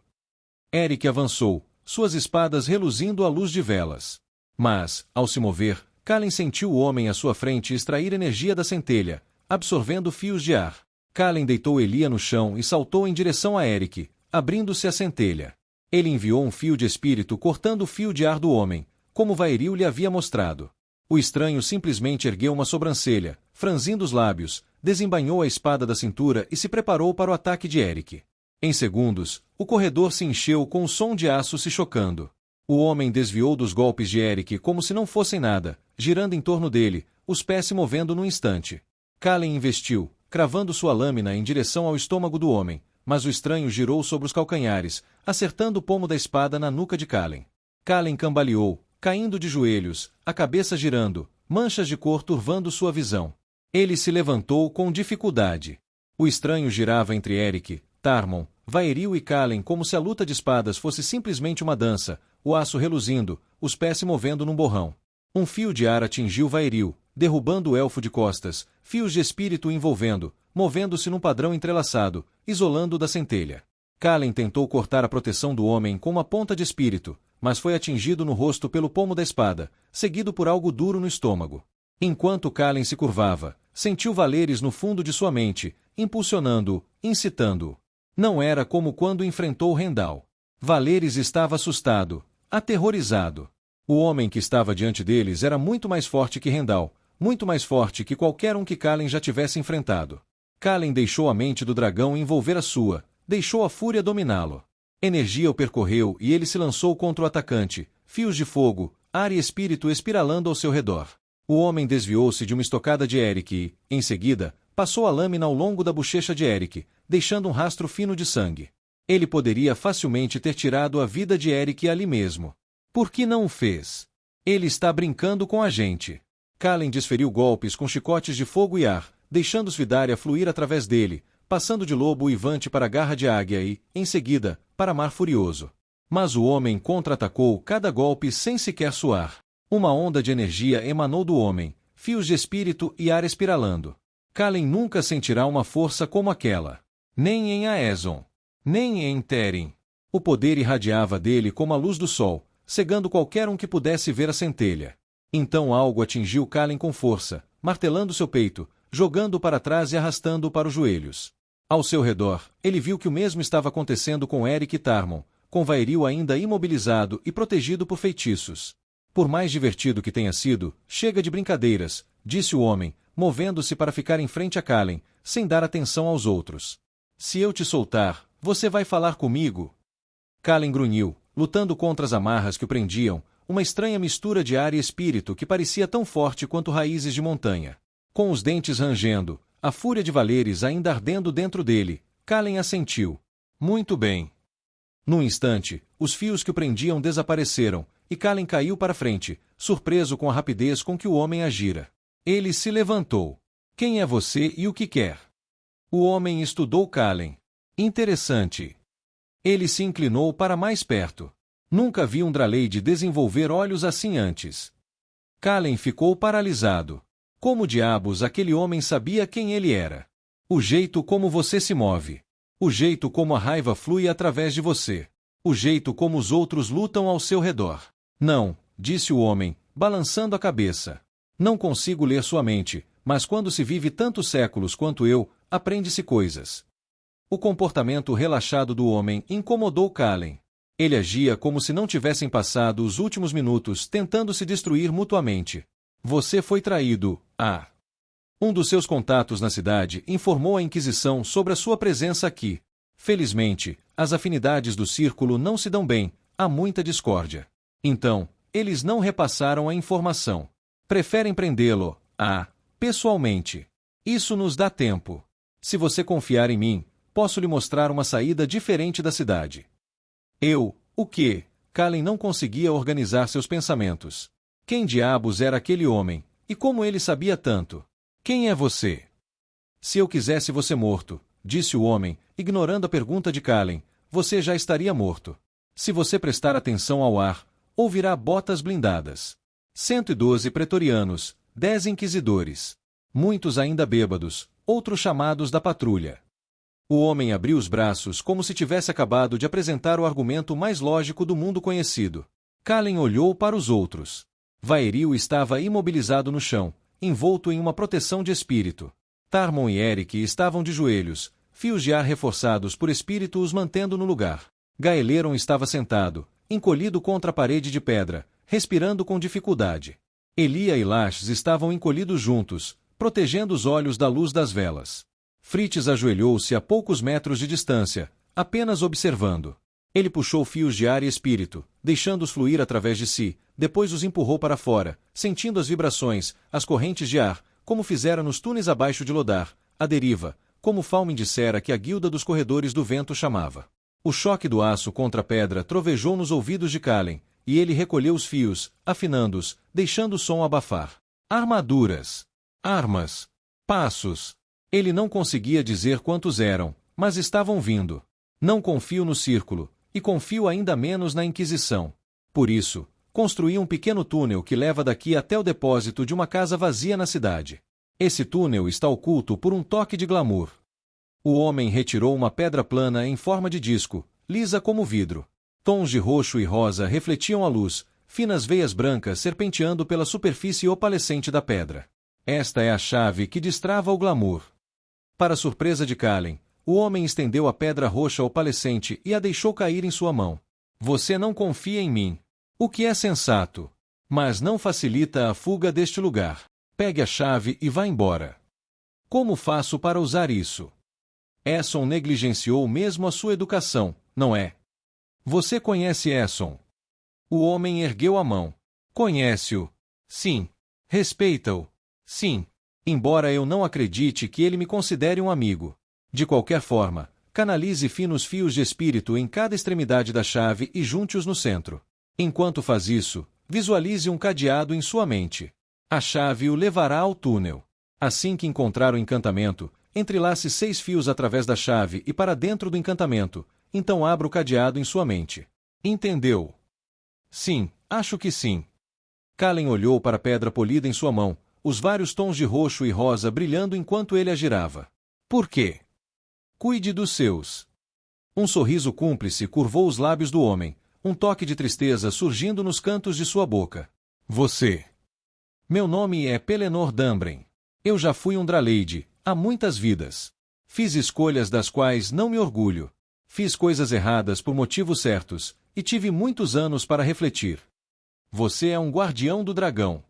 Eric avançou, suas espadas reluzindo à luz de velas. Mas, ao se mover, Calen sentiu o homem à sua frente extrair energia da centelha, absorvendo fios de ar. Calen deitou Elia no chão e saltou em direção a Eric, abrindo-se a centelha. Ele enviou um fio de espírito cortando o fio de ar do homem, como Vairil lhe havia mostrado. O estranho simplesmente ergueu uma sobrancelha, franzindo os lábios, desembainhou a espada da cintura e se preparou para o ataque de Eric. Em segundos, o corredor se encheu com o som de aço se chocando. O homem desviou dos golpes de Eric como se não fossem nada, girando em torno dele, os pés se movendo num instante. Calen investiu, cravando sua lâmina em direção ao estômago do homem, mas o estranho girou sobre os calcanhares, acertando o pomo da espada na nuca de Calen. Calen cambaleou, caindo de joelhos, a cabeça girando, manchas de cor turvando sua visão. Ele se levantou com dificuldade. O estranho girava entre Eric, Tarmon, Vairil e Calen como se a luta de espadas fosse simplesmente uma dança, o aço reluzindo, os pés se movendo num borrão. Um fio de ar atingiu Vairil, derrubando o elfo de costas, fios de espírito envolvendo, movendo-se num padrão entrelaçado, isolando-o da centelha. Calen tentou cortar a proteção do homem com uma ponta de espírito, mas foi atingido no rosto pelo pomo da espada, seguido por algo duro no estômago. Enquanto Calen se curvava, sentiu Valeris no fundo de sua mente, impulsionando-o, incitando-o. Não era como quando enfrentou Rendal. Valeris estava assustado, aterrorizado. O homem que estava diante deles era muito mais forte que Rendal, muito mais forte que qualquer um que Calen já tivesse enfrentado. Calen deixou a mente do dragão envolver a sua, deixou a fúria dominá-lo. Energia o percorreu e ele se lançou contra o atacante, fios de fogo, ar e espírito espiralando ao seu redor. O homem desviou-se de uma estocada de Eric e, em seguida, passou a lâmina ao longo da bochecha de Eric, deixando um rastro fino de sangue. Ele poderia facilmente ter tirado a vida de Eric ali mesmo. Por que não o fez? Ele está brincando com a gente. Calen desferiu golpes com chicotes de fogo e ar, deixando os Vidaria fluir através dele, passando de lobo uivante para garra de águia e, em seguida, para mar furioso. Mas o homem contra-atacou cada golpe sem sequer suar. Uma onda de energia emanou do homem, fios de espírito e ar espiralando. Calen nunca sentirá uma força como aquela. Nem em Aezon. Nem em Terin. O poder irradiava dele como a luz do sol, cegando qualquer um que pudesse ver a centelha. Então algo atingiu Calen com força, martelando seu peito, jogando-o para trás e arrastando-o para os joelhos. Ao seu redor, ele viu que o mesmo estava acontecendo com Eric e Tarmon, com Vairil ainda imobilizado e protegido por feitiços. Por mais divertido que tenha sido, chega de brincadeiras, disse o homem, movendo-se para ficar em frente a Calen, sem dar atenção aos outros. Se eu te soltar, você vai falar comigo? Calen grunhiu, lutando contra as amarras que o prendiam, uma estranha mistura de ar e espírito que parecia tão forte quanto raízes de montanha. Com os dentes rangendo, a fúria de Valeris ainda ardendo dentro dele, Calen assentiu. Muito bem. Num instante, os fios que o prendiam desapareceram, e Calen caiu para frente, surpreso com a rapidez com que o homem agira. Ele se levantou. Quem é você e o que quer? O homem estudou Kalen. Interessante. Ele se inclinou para mais perto. Nunca vi um Draleide desenvolver olhos assim antes. Kalen ficou paralisado. Como diabos aquele homem sabia quem ele era? O jeito como você se move. O jeito como a raiva flui através de você. O jeito como os outros lutam ao seu redor. Não, disse o homem, balançando a cabeça. Não consigo ler sua mente, mas quando se vive tantos séculos quanto eu, aprende-se coisas. O comportamento relaxado do homem incomodou Kalen. Ele agia como se não tivessem passado os últimos minutos tentando se destruir mutuamente. Você foi traído, ah. Um dos seus contatos na cidade informou a Inquisição sobre a sua presença aqui. Felizmente, as afinidades do círculo não se dão bem, há muita discórdia. Então, eles não repassaram a informação. Preferem prendê-lo, pessoalmente. Isso nos dá tempo. Se você confiar em mim, posso lhe mostrar uma saída diferente da cidade. O quê? Kalen não conseguia organizar seus pensamentos. Quem diabos era aquele homem, e como ele sabia tanto? Quem é você? Se eu quisesse você morto, disse o homem, ignorando a pergunta de Kalen, você já estaria morto. Se você prestar atenção ao ar, ouvirá botas blindadas. 112 pretorianos, 10 inquisidores. Muitos ainda bêbados, outros chamados da patrulha. O homem abriu os braços como se tivesse acabado de apresentar o argumento mais lógico do mundo conhecido. Kalen olhou para os outros. Vaeril estava imobilizado no chão, envolto em uma proteção de espírito. Tarmon e Eric estavam de joelhos, fios de ar reforçados por espírito os mantendo no lugar. Gaeleron estava sentado, encolhido contra a parede de pedra, respirando com dificuldade. Elia e Laches estavam encolhidos juntos, protegendo os olhos da luz das velas. Fritz ajoelhou-se a poucos metros de distância, apenas observando. Ele puxou fios de ar e espírito, deixando-os fluir através de si, depois os empurrou para fora, sentindo as vibrações, as correntes de ar, como fizera nos túneis abaixo de Lodar, a deriva, como Falmen dissera que a guilda dos corredores do vento chamava. O choque do aço contra a pedra trovejou nos ouvidos de Kalen, e ele recolheu os fios, afinando-os, deixando o som abafar. Armaduras. Armas. Passos. Ele não conseguia dizer quantos eram, mas estavam vindo. Não confio no círculo, e confio ainda menos na Inquisição. Por isso, construí um pequeno túnel que leva daqui até o depósito de uma casa vazia na cidade. Esse túnel está oculto por um toque de glamour. O homem retirou uma pedra plana em forma de disco, lisa como vidro. Tons de roxo e rosa refletiam a luz, finas veias brancas serpenteando pela superfície opalescente da pedra. Esta é a chave que destrava o glamour. Para surpresa de Kalen, o homem estendeu a pedra roxa opalescente e a deixou cair em sua mão. Você não confia em mim. O que é sensato. Mas não facilita a fuga deste lugar. Pegue a chave e vá embora. Como faço para usar isso? Esson negligenciou mesmo a sua educação, não é? Você conhece Esson? O homem ergueu a mão. Conhece-o? Sim. Respeita-o? Sim. Embora eu não acredite que ele me considere um amigo. De qualquer forma, canalize finos fios de espírito em cada extremidade da chave e junte-os no centro. Enquanto faz isso, visualize um cadeado em sua mente. A chave o levará ao túnel. Assim que encontrar o encantamento, entrelace 6 fios através da chave e para dentro do encantamento, então abra o cadeado em sua mente. Entendeu? Sim, acho que sim. Kalen olhou para a pedra polida em sua mão, os vários tons de roxo e rosa brilhando enquanto ele a girava. Por quê? Cuide dos seus. Um sorriso cúmplice curvou os lábios do homem, um toque de tristeza surgindo nos cantos de sua boca. Você. Meu nome é Pelennor Dambren. Eu já fui um Draleide, há muitas vidas. Fiz escolhas das quais não me orgulho. Fiz coisas erradas por motivos certos, e tive muitos anos para refletir. Você é um guardião do dragão.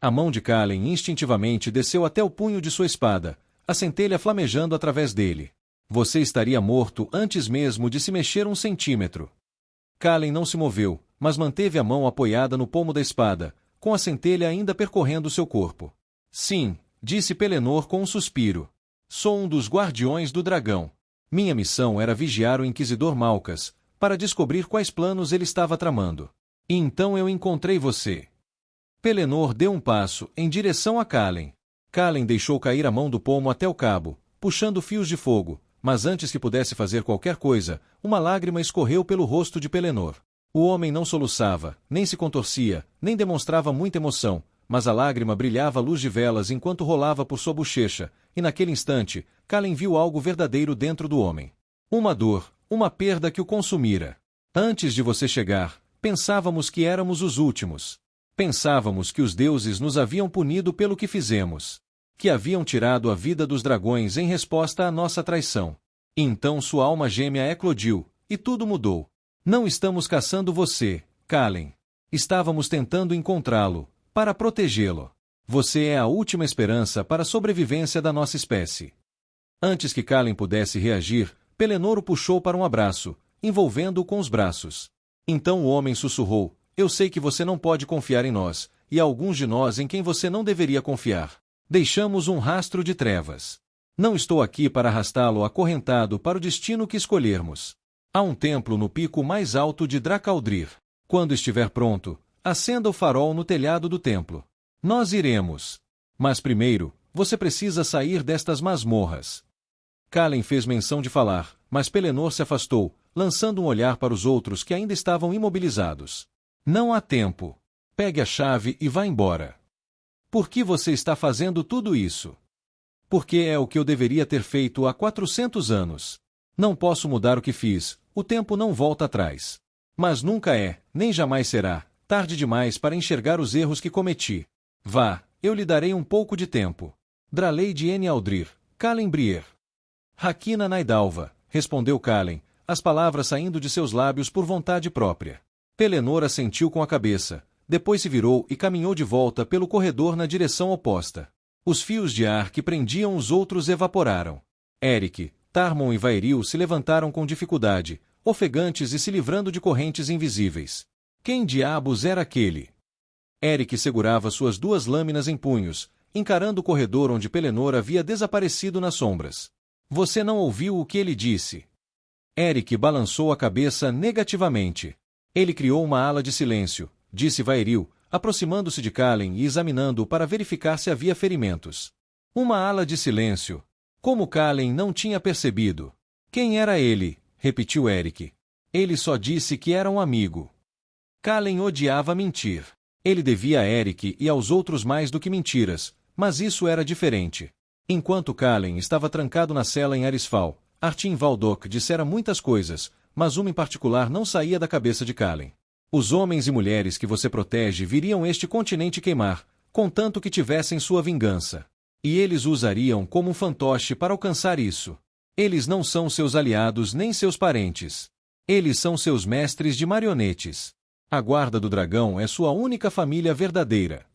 A mão de Kalen instintivamente desceu até o punho de sua espada, a centelha flamejando através dele. Você estaria morto antes mesmo de se mexer um centímetro. Kalen não se moveu, mas manteve a mão apoiada no pomo da espada, com a centelha ainda percorrendo seu corpo. Sim, disse Pelennor com um suspiro. Sou um dos guardiões do dragão. Minha missão era vigiar o Inquisidor Malkas, para descobrir quais planos ele estava tramando. E então eu encontrei você. Pelennor deu um passo em direção a Kalen. Kalen deixou cair a mão do pomo até o cabo, puxando fios de fogo, mas antes que pudesse fazer qualquer coisa, uma lágrima escorreu pelo rosto de Pelennor. O homem não soluçava, nem se contorcia, nem demonstrava muita emoção, mas a lágrima brilhava à luz de velas enquanto rolava por sua bochecha, e naquele instante, Kalen viu algo verdadeiro dentro do homem. Uma dor, uma perda que o consumira. Antes de você chegar, pensávamos que éramos os últimos. Pensávamos que os deuses nos haviam punido pelo que fizemos. Que haviam tirado a vida dos dragões em resposta à nossa traição. E então sua alma gêmea eclodiu, e tudo mudou. Não estamos caçando você, Kalen. Estávamos tentando encontrá-lo, para protegê-lo. Você é a última esperança para a sobrevivência da nossa espécie. Antes que Kalen pudesse reagir, Pelennor o puxou para um abraço, envolvendo-o com os braços. Então o homem sussurrou: eu sei que você não pode confiar em nós, e há alguns de nós em quem você não deveria confiar. Deixamos um rastro de trevas. Não estou aqui para arrastá-lo acorrentado para o destino que escolhermos. Há um templo no pico mais alto de Drakaldrir. Quando estiver pronto, acenda o farol no telhado do templo. Nós iremos. Mas primeiro, você precisa sair destas masmorras. Kalen fez menção de falar, mas Pelennor se afastou, lançando um olhar para os outros que ainda estavam imobilizados. Não há tempo. Pegue a chave e vá embora. Por que você está fazendo tudo isso? Porque é o que eu deveria ter feito há 400 anos. Não posso mudar o que fiz, o tempo não volta atrás. Mas nunca é, nem jamais será, tarde demais para enxergar os erros que cometi. Vá, eu lhe darei um pouco de tempo. Dralei de Enialdrir, Kalen Brier. Hakina Naidalva, respondeu Kalen, as palavras saindo de seus lábios por vontade própria. Pelennor assentiu com a cabeça, depois se virou e caminhou de volta pelo corredor na direção oposta. Os fios de ar que prendiam os outros evaporaram. Eric, Tarmon e Vairil se levantaram com dificuldade, ofegantes e se livrando de correntes invisíveis. Quem diabos era aquele? Eric segurava suas duas lâminas em punhos, encarando o corredor onde Pelennor havia desaparecido nas sombras. Você não ouviu o que ele disse? Eric balançou a cabeça negativamente. Ele criou uma ala de silêncio, disse Vairil, aproximando-se de Kalen e examinando-o para verificar se havia ferimentos. Uma ala de silêncio. Como Kalen não tinha percebido. Quem era ele? Repetiu Eric. Ele só disse que era um amigo. Kalen odiava mentir. Ele devia a Eric e aos outros mais do que mentiras, mas isso era diferente. Enquanto Kalen estava trancado na cela em Arisfal, Artin Valdok dissera muitas coisas, mas uma em particular não saía da cabeça de Kalen. Os homens e mulheres que você protege viriam este continente queimar, contanto que tivessem sua vingança. E eles o usariam como um fantoche para alcançar isso. Eles não são seus aliados nem seus parentes. Eles são seus mestres de marionetes. A Guarda do Dragão é sua única família verdadeira.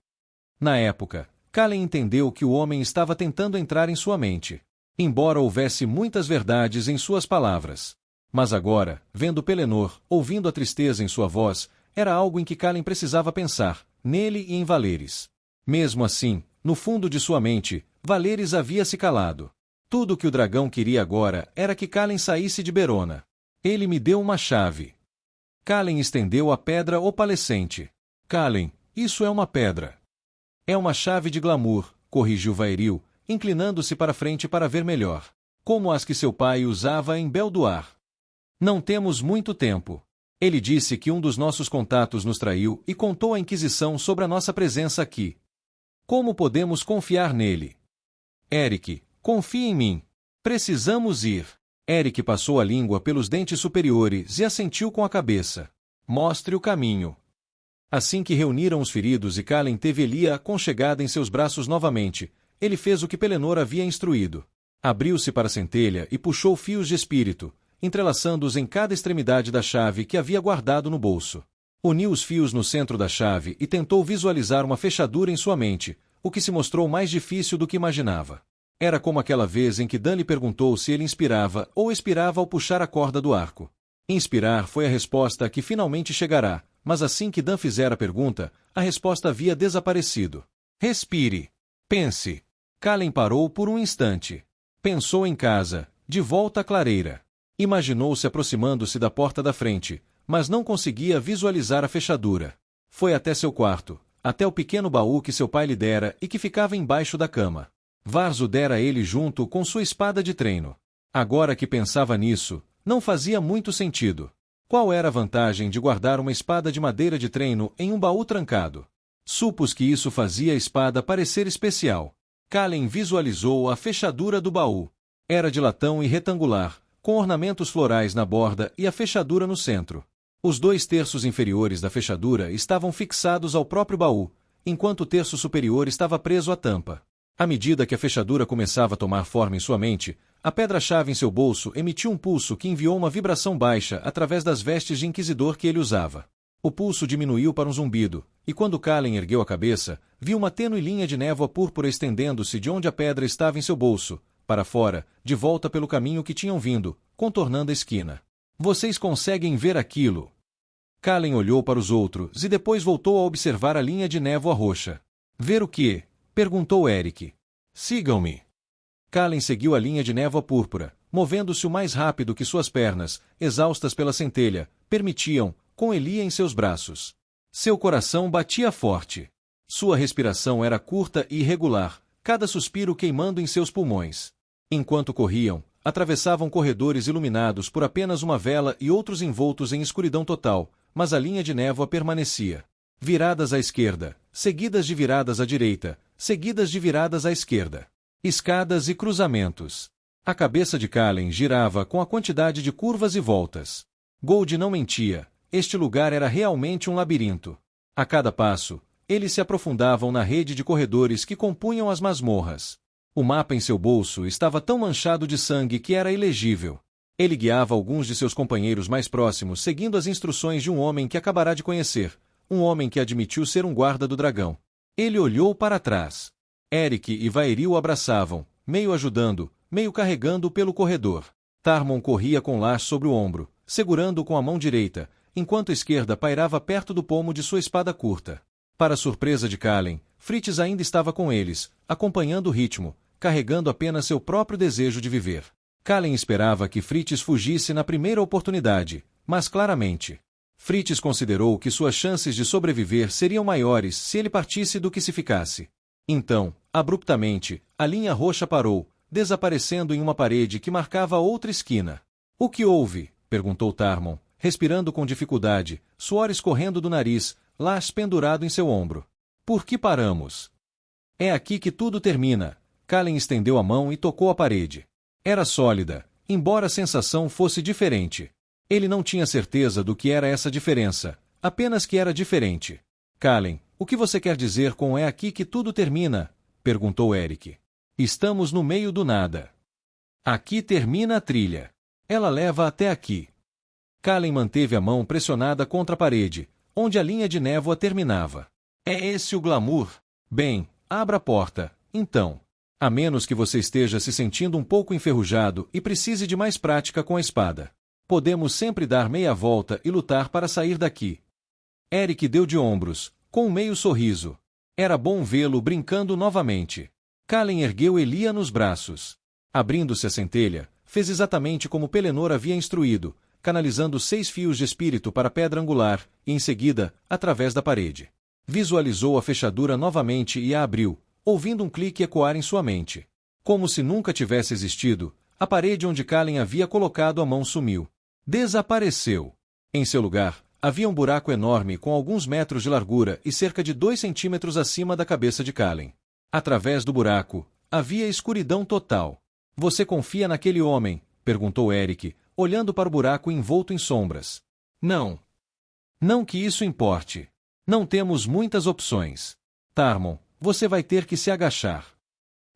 Na época, Kalen entendeu que o homem estava tentando entrar em sua mente. Embora houvesse muitas verdades em suas palavras. Mas agora, vendo Pelennor, ouvindo a tristeza em sua voz, era algo em que Kalen precisava pensar, nele e em Valeris. Mesmo assim, no fundo de sua mente, Valeris havia se calado. Tudo o que o dragão queria agora era que Kalen saísse de Berona. Ele me deu uma chave. Kalen estendeu a pedra opalescente. Kalen, isso é uma pedra. É uma chave de glamour, corrigiu Vairil, inclinando-se para frente para ver melhor. Como as que seu pai usava em Belduar. Não temos muito tempo. Ele disse que um dos nossos contatos nos traiu e contou à Inquisição sobre a nossa presença aqui. Como podemos confiar nele? Eric, confie em mim. Precisamos ir. Eric passou a língua pelos dentes superiores e assentiu com a cabeça. Mostre o caminho. Assim que reuniram os feridos e Kalen teve Elia aconchegada em seus braços novamente, ele fez o que Pelennor havia instruído. Abriu-se para a centelha e puxou fios de espírito, entrelaçando-os em cada extremidade da chave que havia guardado no bolso. Uniu os fios no centro da chave e tentou visualizar uma fechadura em sua mente, o que se mostrou mais difícil do que imaginava. Era como aquela vez em que Dan lhe perguntou se ele inspirava ou expirava ao puxar a corda do arco. Inspirar foi a resposta que finalmente chegará, mas assim que Dan fizera a pergunta, a resposta havia desaparecido. Respire. Pense. Kalen parou por um instante. Pensou em casa, de volta à clareira. Imaginou-se aproximando-se da porta da frente, mas não conseguia visualizar a fechadura. Foi até seu quarto, até o pequeno baú que seu pai lhe dera e que ficava embaixo da cama. Vars o dera a ele junto com sua espada de treino. Agora que pensava nisso, não fazia muito sentido. Qual era a vantagem de guardar uma espada de madeira de treino em um baú trancado? Supus que isso fazia a espada parecer especial. Kallen visualizou a fechadura do baú. Era de latão e retangular, com ornamentos florais na borda e a fechadura no centro. Os 2 terços inferiores da fechadura estavam fixados ao próprio baú, enquanto o terço superior estava preso à tampa. À medida que a fechadura começava a tomar forma em sua mente, a pedra-chave em seu bolso emitiu um pulso que enviou uma vibração baixa através das vestes de inquisidor que ele usava. O pulso diminuiu para um zumbido, e quando Kallen ergueu a cabeça, viu uma tênue linha de névoa púrpura estendendo-se de onde a pedra estava em seu bolso, para fora, de volta pelo caminho que tinham vindo, contornando a esquina. Vocês conseguem ver aquilo? Kallen olhou para os outros e depois voltou a observar a linha de névoa roxa. Ver o quê? Perguntou Eric. Sigam-me. Kallen seguiu a linha de névoa púrpura, movendo-se o mais rápido que suas pernas, exaustas pela centelha, permitiam, com Elia em seus braços. Seu coração batia forte. Sua respiração era curta e irregular, cada suspiro queimando em seus pulmões. Enquanto corriam, atravessavam corredores iluminados por apenas uma vela e outros envoltos em escuridão total, mas a linha de névoa permanecia. Viradas à esquerda, seguidas de viradas à direita, seguidas de viradas à esquerda. Escadas e cruzamentos. A cabeça de Kallen girava com a quantidade de curvas e voltas. Gold não mentia, este lugar era realmente um labirinto. A cada passo, eles se aprofundavam na rede de corredores que compunham as masmorras. O mapa em seu bolso estava tão manchado de sangue que era ilegível. Ele guiava alguns de seus companheiros mais próximos seguindo as instruções de um homem que acabará de conhecer, um homem que admitiu ser um guarda do dragão. Ele olhou para trás. Eric e Vaeri o abraçavam, meio ajudando, meio carregando-o pelo corredor. Tarmon corria com Lars sobre o ombro, segurando-o com a mão direita, enquanto a esquerda pairava perto do pomo de sua espada curta. Para surpresa de Kallen, Fritz ainda estava com eles, acompanhando o ritmo, carregando apenas seu próprio desejo de viver. Kallen esperava que Fritz fugisse na primeira oportunidade, mas claramente. Fritz considerou que suas chances de sobreviver seriam maiores se ele partisse do que se ficasse. Então, abruptamente, a linha roxa parou, desaparecendo em uma parede que marcava outra esquina. O que houve? Perguntou Tarmon, respirando com dificuldade, suor escorrendo do nariz, Lars pendurado em seu ombro. Por que paramos? É aqui que tudo termina. Kallen estendeu a mão e tocou a parede. Era sólida, embora a sensação fosse diferente. Ele não tinha certeza do que era essa diferença, apenas que era diferente. Kallen, o que você quer dizer com é aqui que tudo termina? Perguntou Eric. Estamos no meio do nada. Aqui termina a trilha. Ela leva até aqui. Kallen manteve a mão pressionada contra a parede, onde a linha de névoa terminava. É esse o glamour? Bem, abra a porta, então. A menos que você esteja se sentindo um pouco enferrujado e precise de mais prática com a espada. Podemos sempre dar meia volta e lutar para sair daqui. Eric deu de ombros, com um meio sorriso. Era bom vê-lo brincando novamente. Kallen ergueu Elia nos braços. Abrindo-se a centelha, fez exatamente como Pelennor havia instruído, canalizando 6 fios de espírito para a pedra angular, e em seguida, através da parede. Visualizou a fechadura novamente e a abriu, ouvindo um clique ecoar em sua mente. Como se nunca tivesse existido, a parede onde Kallen havia colocado a mão sumiu. Desapareceu. Em seu lugar, havia um buraco enorme com alguns metros de largura e cerca de 2 centímetros acima da cabeça de Kallen. Através do buraco, havia escuridão total. Você confia naquele homem? Perguntou Eric, olhando para o buraco envolto em sombras. Não. Não que isso importe. Não temos muitas opções. Tarmon, você vai ter que se agachar.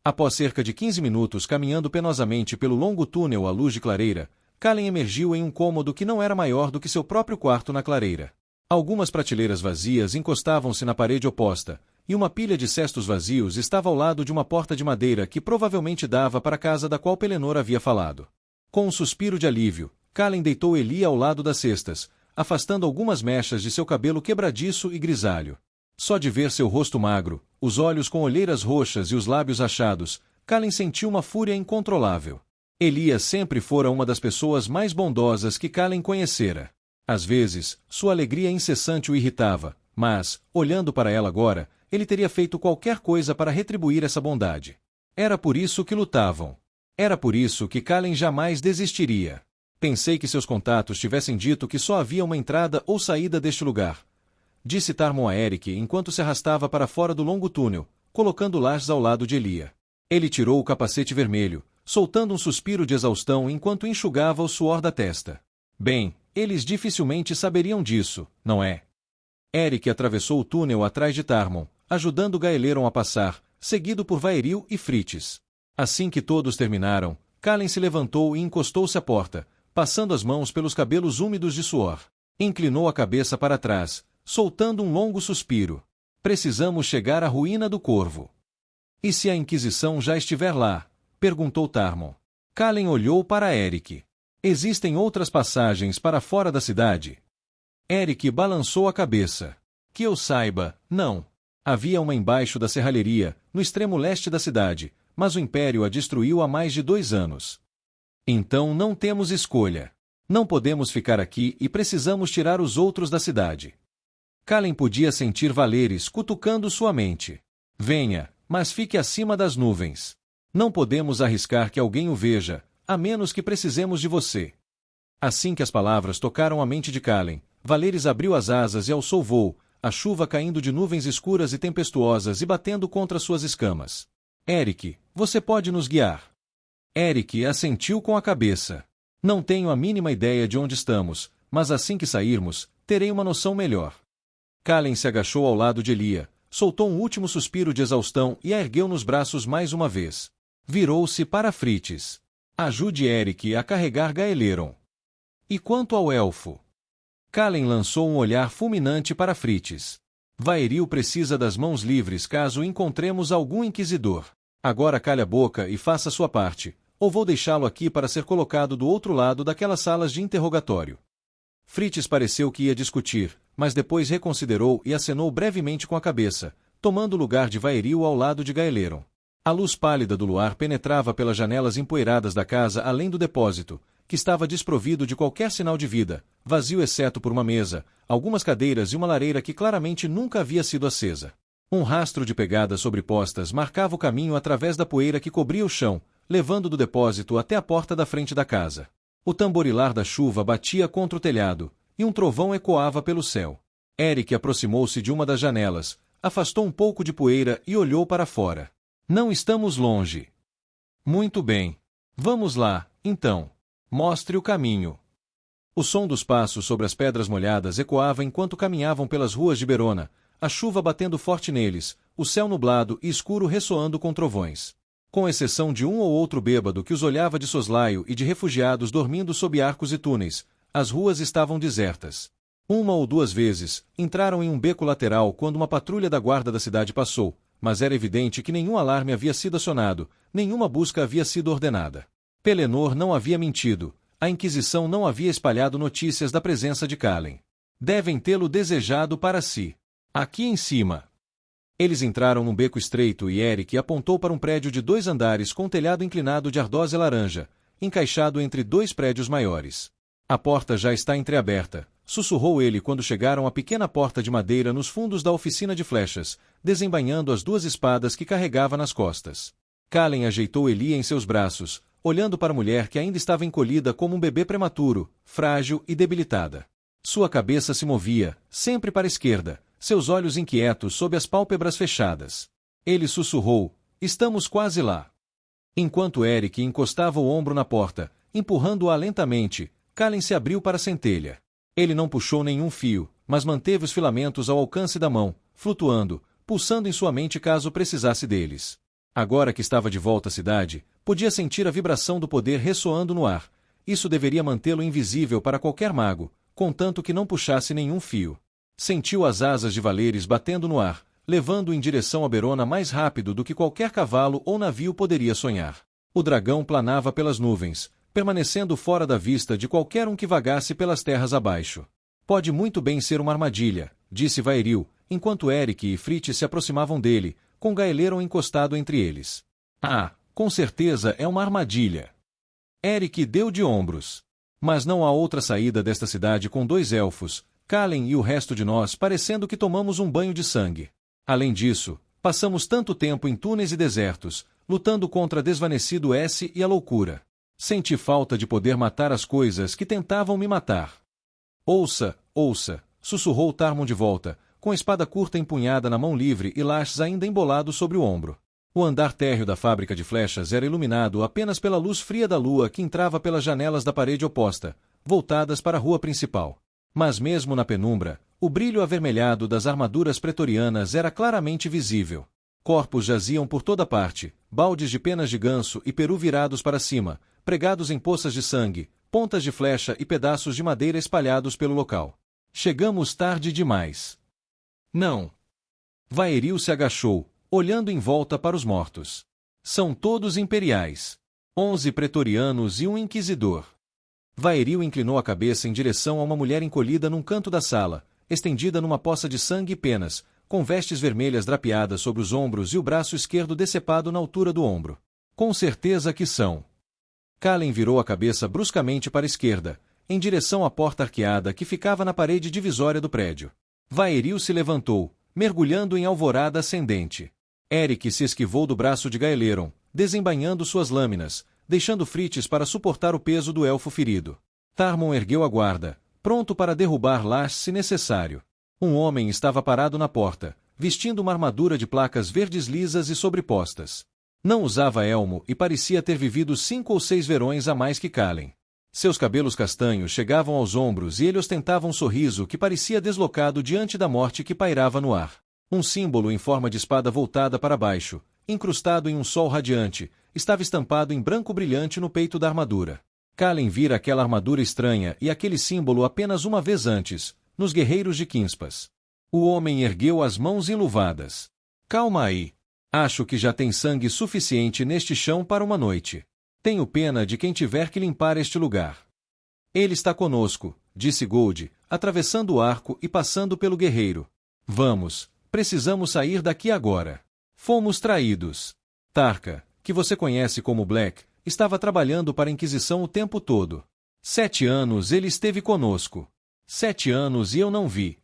Após cerca de 15 minutos caminhando penosamente pelo longo túnel à luz de clareira, Kallen emergiu em um cômodo que não era maior do que seu próprio quarto na clareira. Algumas prateleiras vazias encostavam-se na parede oposta, e uma pilha de cestos vazios estava ao lado de uma porta de madeira que provavelmente dava para a casa da qual Pelennor havia falado. Com um suspiro de alívio, Kallen deitou Elia ao lado das cestas, afastando algumas mechas de seu cabelo quebradiço e grisalho. Só de ver seu rosto magro, os olhos com olheiras roxas e os lábios rachados, Kallen sentiu uma fúria incontrolável. Elia sempre fora uma das pessoas mais bondosas que Kallen conhecera. Às vezes, sua alegria incessante o irritava, Mas, olhando para ela agora, ele teria feito qualquer coisa para retribuir essa bondade. Era por isso que lutavam. Era por isso que Kalen jamais desistiria. Pensei que seus contatos tivessem dito que só havia uma entrada ou saída deste lugar, disse Tarmon a Eric enquanto se arrastava para fora do longo túnel, colocando Lars ao lado de Elia. Ele tirou o capacete vermelho, soltando um suspiro de exaustão enquanto enxugava o suor da testa. Bem, eles dificilmente saberiam disso, não é? Eric atravessou o túnel atrás de Tarmon, ajudando Gaeleron a passar, seguido por Vaeril e Frites. Assim que todos terminaram, Kalen se levantou e encostou-se à porta, passando as mãos pelos cabelos úmidos de suor. Inclinou a cabeça para trás, soltando um longo suspiro. Precisamos chegar à ruína do Corvo. E se a Inquisição já estiver lá? Perguntou Tarmon. Kalen olhou para Eric. Existem outras passagens para fora da cidade? Eric balançou a cabeça. Que eu saiba, não. Havia uma embaixo da serralheria, no extremo leste da cidade, mas o Império a destruiu há mais de 2 anos. Então não temos escolha. Não podemos ficar aqui e precisamos tirar os outros da cidade. Kalen podia sentir Valeris cutucando sua mente. Venha, mas fique acima das nuvens. Não podemos arriscar que alguém o veja, a menos que precisemos de você. Assim que as palavras tocaram a mente de Kalen, Valeris abriu as asas e alçou voo, a chuva caindo de nuvens escuras e tempestuosas e batendo contra suas escamas. Eric, você pode nos guiar? Eric assentiu com a cabeça. Não tenho a mínima ideia de onde estamos, mas assim que sairmos, terei uma noção melhor. Kalen se agachou ao lado de Elia, soltou um último suspiro de exaustão e a ergueu nos braços mais uma vez. Virou-se para Frites. Ajude Eric a carregar Gaeleron. E quanto ao elfo? Kalen lançou um olhar fulminante para Frites. Vaeril precisa das mãos livres caso encontremos algum inquisidor. Agora calhe a boca e faça sua parte, ou vou deixá-lo aqui para ser colocado do outro lado daquelas salas de interrogatório. Frites pareceu que ia discutir, mas depois reconsiderou e acenou brevemente com a cabeça, tomando o lugar de Vaeril ao lado de Gaeleron. A luz pálida do luar penetrava pelas janelas empoeiradas da casa além do depósito, que estava desprovido de qualquer sinal de vida, vazio exceto por uma mesa, algumas cadeiras e uma lareira que claramente nunca havia sido acesa. Um rastro de pegadas sobrepostas marcava o caminho através da poeira que cobria o chão, levando do depósito até a porta da frente da casa. O tamborilar da chuva batia contra o telhado, e um trovão ecoava pelo céu. Eric aproximou-se de uma das janelas, afastou um pouco de poeira e olhou para fora. Não estamos longe. Muito bem. Vamos lá, então. Mostre o caminho. O som dos passos sobre as pedras molhadas ecoava enquanto caminhavam pelas ruas de Berona, a chuva batendo forte neles, o céu nublado e escuro ressoando com trovões. Com exceção de um ou outro bêbado que os olhava de soslaio e de refugiados dormindo sob arcos e túneis, as ruas estavam desertas. Uma ou duas vezes, entraram em um beco lateral quando uma patrulha da guarda da cidade passou, mas era evidente que nenhum alarme havia sido acionado, nenhuma busca havia sido ordenada. Pelennor não havia mentido, a Inquisição não havia espalhado notícias da presença de Kalen. Devem tê-lo desejado para si. Aqui em cima. Eles entraram num beco estreito e Eric apontou para um prédio de 2 andares com telhado inclinado de ardósia laranja, encaixado entre 2 prédios maiores. A porta já está entreaberta, sussurrou ele quando chegaram à pequena porta de madeira nos fundos da oficina de flechas, desembainhando as 2 espadas que carregava nas costas. Kalen ajeitou Elia em seus braços, olhando para a mulher que ainda estava encolhida como um bebê prematuro, frágil e debilitada. Sua cabeça se movia, sempre para a esquerda, seus olhos inquietos sob as pálpebras fechadas. Ele sussurrou, estamos quase lá. Enquanto Eric encostava o ombro na porta, empurrando-a lentamente, Kalen se abriu para a centelha. Ele não puxou nenhum fio, mas manteve os filamentos ao alcance da mão, flutuando, pulsando em sua mente caso precisasse deles. Agora que estava de volta à cidade, podia sentir a vibração do poder ressoando no ar. Isso deveria mantê-lo invisível para qualquer mago, contanto que não puxasse nenhum fio. Sentiu as asas de Valeris batendo no ar, levando-o em direção a Berona mais rápido do que qualquer cavalo ou navio poderia sonhar. O dragão planava pelas nuvens, permanecendo fora da vista de qualquer um que vagasse pelas terras abaixo. Pode muito bem ser uma armadilha, disse Vaeril, enquanto Eric e Frites se aproximavam dele, com Gaeleron encostado entre eles. Ah, com certeza é uma armadilha. Eric deu de ombros. Mas não há outra saída desta cidade com 2 elfos, Kalen e o resto de nós parecendo que tomamos um banho de sangue. Além disso, passamos tanto tempo em túneis e desertos, lutando contra desvanecido S e a loucura. Senti falta de poder matar as coisas que tentavam me matar. Ouça, ouça, sussurrou Tarmon de volta, com a espada curta empunhada na mão livre e Lashs ainda embolado sobre o ombro. O andar térreo da fábrica de flechas era iluminado apenas pela luz fria da lua que entrava pelas janelas da parede oposta, voltadas para a rua principal. Mas mesmo na penumbra, o brilho avermelhado das armaduras pretorianas era claramente visível. Corpos jaziam por toda parte, baldes de penas de ganso e peru virados para cima, pregados em poças de sangue, pontas de flecha e pedaços de madeira espalhados pelo local. Chegamos tarde demais. Não. Vaeril se agachou, olhando em volta para os mortos. São todos imperiais. 11 pretorianos e um inquisidor. Vaeril inclinou a cabeça em direção a uma mulher encolhida num canto da sala, estendida numa poça de sangue e penas, com vestes vermelhas drapeadas sobre os ombros e o braço esquerdo decepado na altura do ombro. Com certeza que são. Kalen virou a cabeça bruscamente para a esquerda, em direção à porta arqueada que ficava na parede divisória do prédio. Vaeril se levantou, mergulhando em alvorada ascendente. Eric se esquivou do braço de Gaeleron, desembainhando suas lâminas, deixando Frites para suportar o peso do elfo ferido. Tarmon ergueu a guarda, pronto para derrubar Lash se necessário. Um homem estava parado na porta, vestindo uma armadura de placas verdes lisas e sobrepostas. Não usava elmo e parecia ter vivido 5 ou 6 verões a mais que Kalen. Seus cabelos castanhos chegavam aos ombros e ele ostentava um sorriso que parecia deslocado diante da morte que pairava no ar. Um símbolo em forma de espada voltada para baixo, incrustado em um sol radiante, estava estampado em branco brilhante no peito da armadura. Kalen vira aquela armadura estranha e aquele símbolo apenas uma vez antes, nos guerreiros de Kinspas. O homem ergueu as mãos enluvadas. Calma aí. Acho que já tem sangue suficiente neste chão para uma noite. Tenho pena de quem tiver que limpar este lugar. Ele está conosco, disse Gold, atravessando o arco e passando pelo guerreiro. Vamos, precisamos sair daqui agora. Fomos traídos. Tarka, que você conhece como Black, estava trabalhando para a Inquisição o tempo todo. 7 anos ele esteve conosco. 7 anos e eu não vi.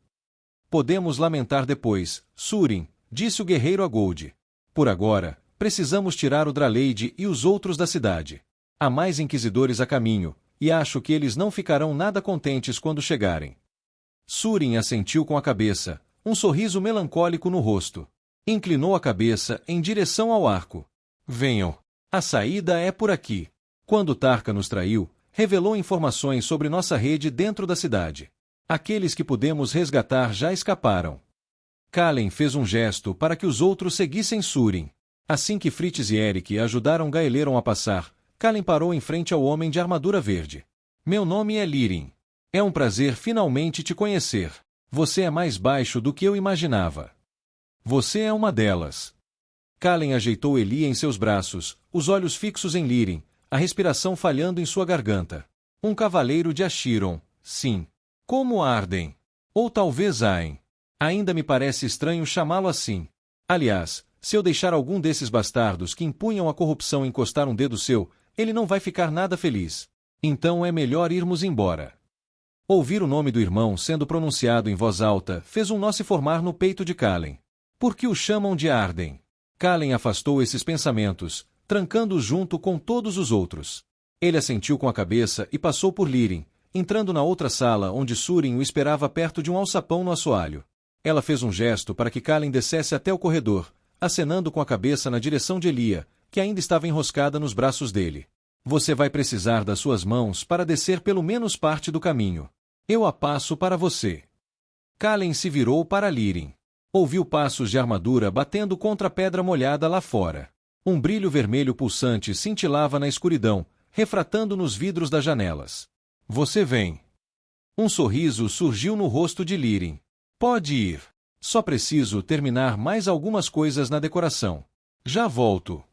Podemos lamentar depois, Surin, disse o guerreiro a Gold. Por agora, precisamos tirar o Draleide e os outros da cidade. Há mais inquisidores a caminho, e acho que eles não ficarão nada contentes quando chegarem. Surin assentiu com a cabeça, um sorriso melancólico no rosto. Inclinou a cabeça em direção ao arco. Venham. A saída é por aqui. Quando Tarka nos traiu, revelou informações sobre nossa rede dentro da cidade. Aqueles que pudemos resgatar já escaparam. Kalen fez um gesto para que os outros seguissem Surin. Assim que Frites e Eric ajudaram Gaeleron a passar, Kalen parou em frente ao homem de armadura verde. Meu nome é Lirin. É um prazer finalmente te conhecer. Você é mais baixo do que eu imaginava. Você é uma delas. Kalen ajeitou Eli em seus braços, os olhos fixos em Lirin, a respiração falhando em sua garganta. Um cavaleiro de Ashiron, sim. Como Arden. Ou talvez Aen. Ainda me parece estranho chamá-lo assim. Aliás, se eu deixar algum desses bastardos que impunham a corrupção encostar um dedo seu, ele não vai ficar nada feliz. Então é melhor irmos embora. Ouvir o nome do irmão sendo pronunciado em voz alta fez um nó se formar no peito de Kalen. Por que o chamam de Arden? Kalen afastou esses pensamentos, trancando-os junto com todos os outros. Ele assentiu com a cabeça e passou por Lirin, entrando na outra sala onde Surin o esperava perto de um alçapão no assoalho. Ela fez um gesto para que Kalen descesse até o corredor, acenando com a cabeça na direção de Elia, que ainda estava enroscada nos braços dele. Você vai precisar das suas mãos para descer pelo menos parte do caminho. Eu a passo para você. Kalen se virou para Lirin. Ouviu passos de armadura batendo contra a pedra molhada lá fora. Um brilho vermelho pulsante cintilava na escuridão, refratando nos vidros das janelas. Você vem. Um sorriso surgiu no rosto de Lirin. Pode ir. Só preciso terminar mais algumas coisas na decoração. Já volto.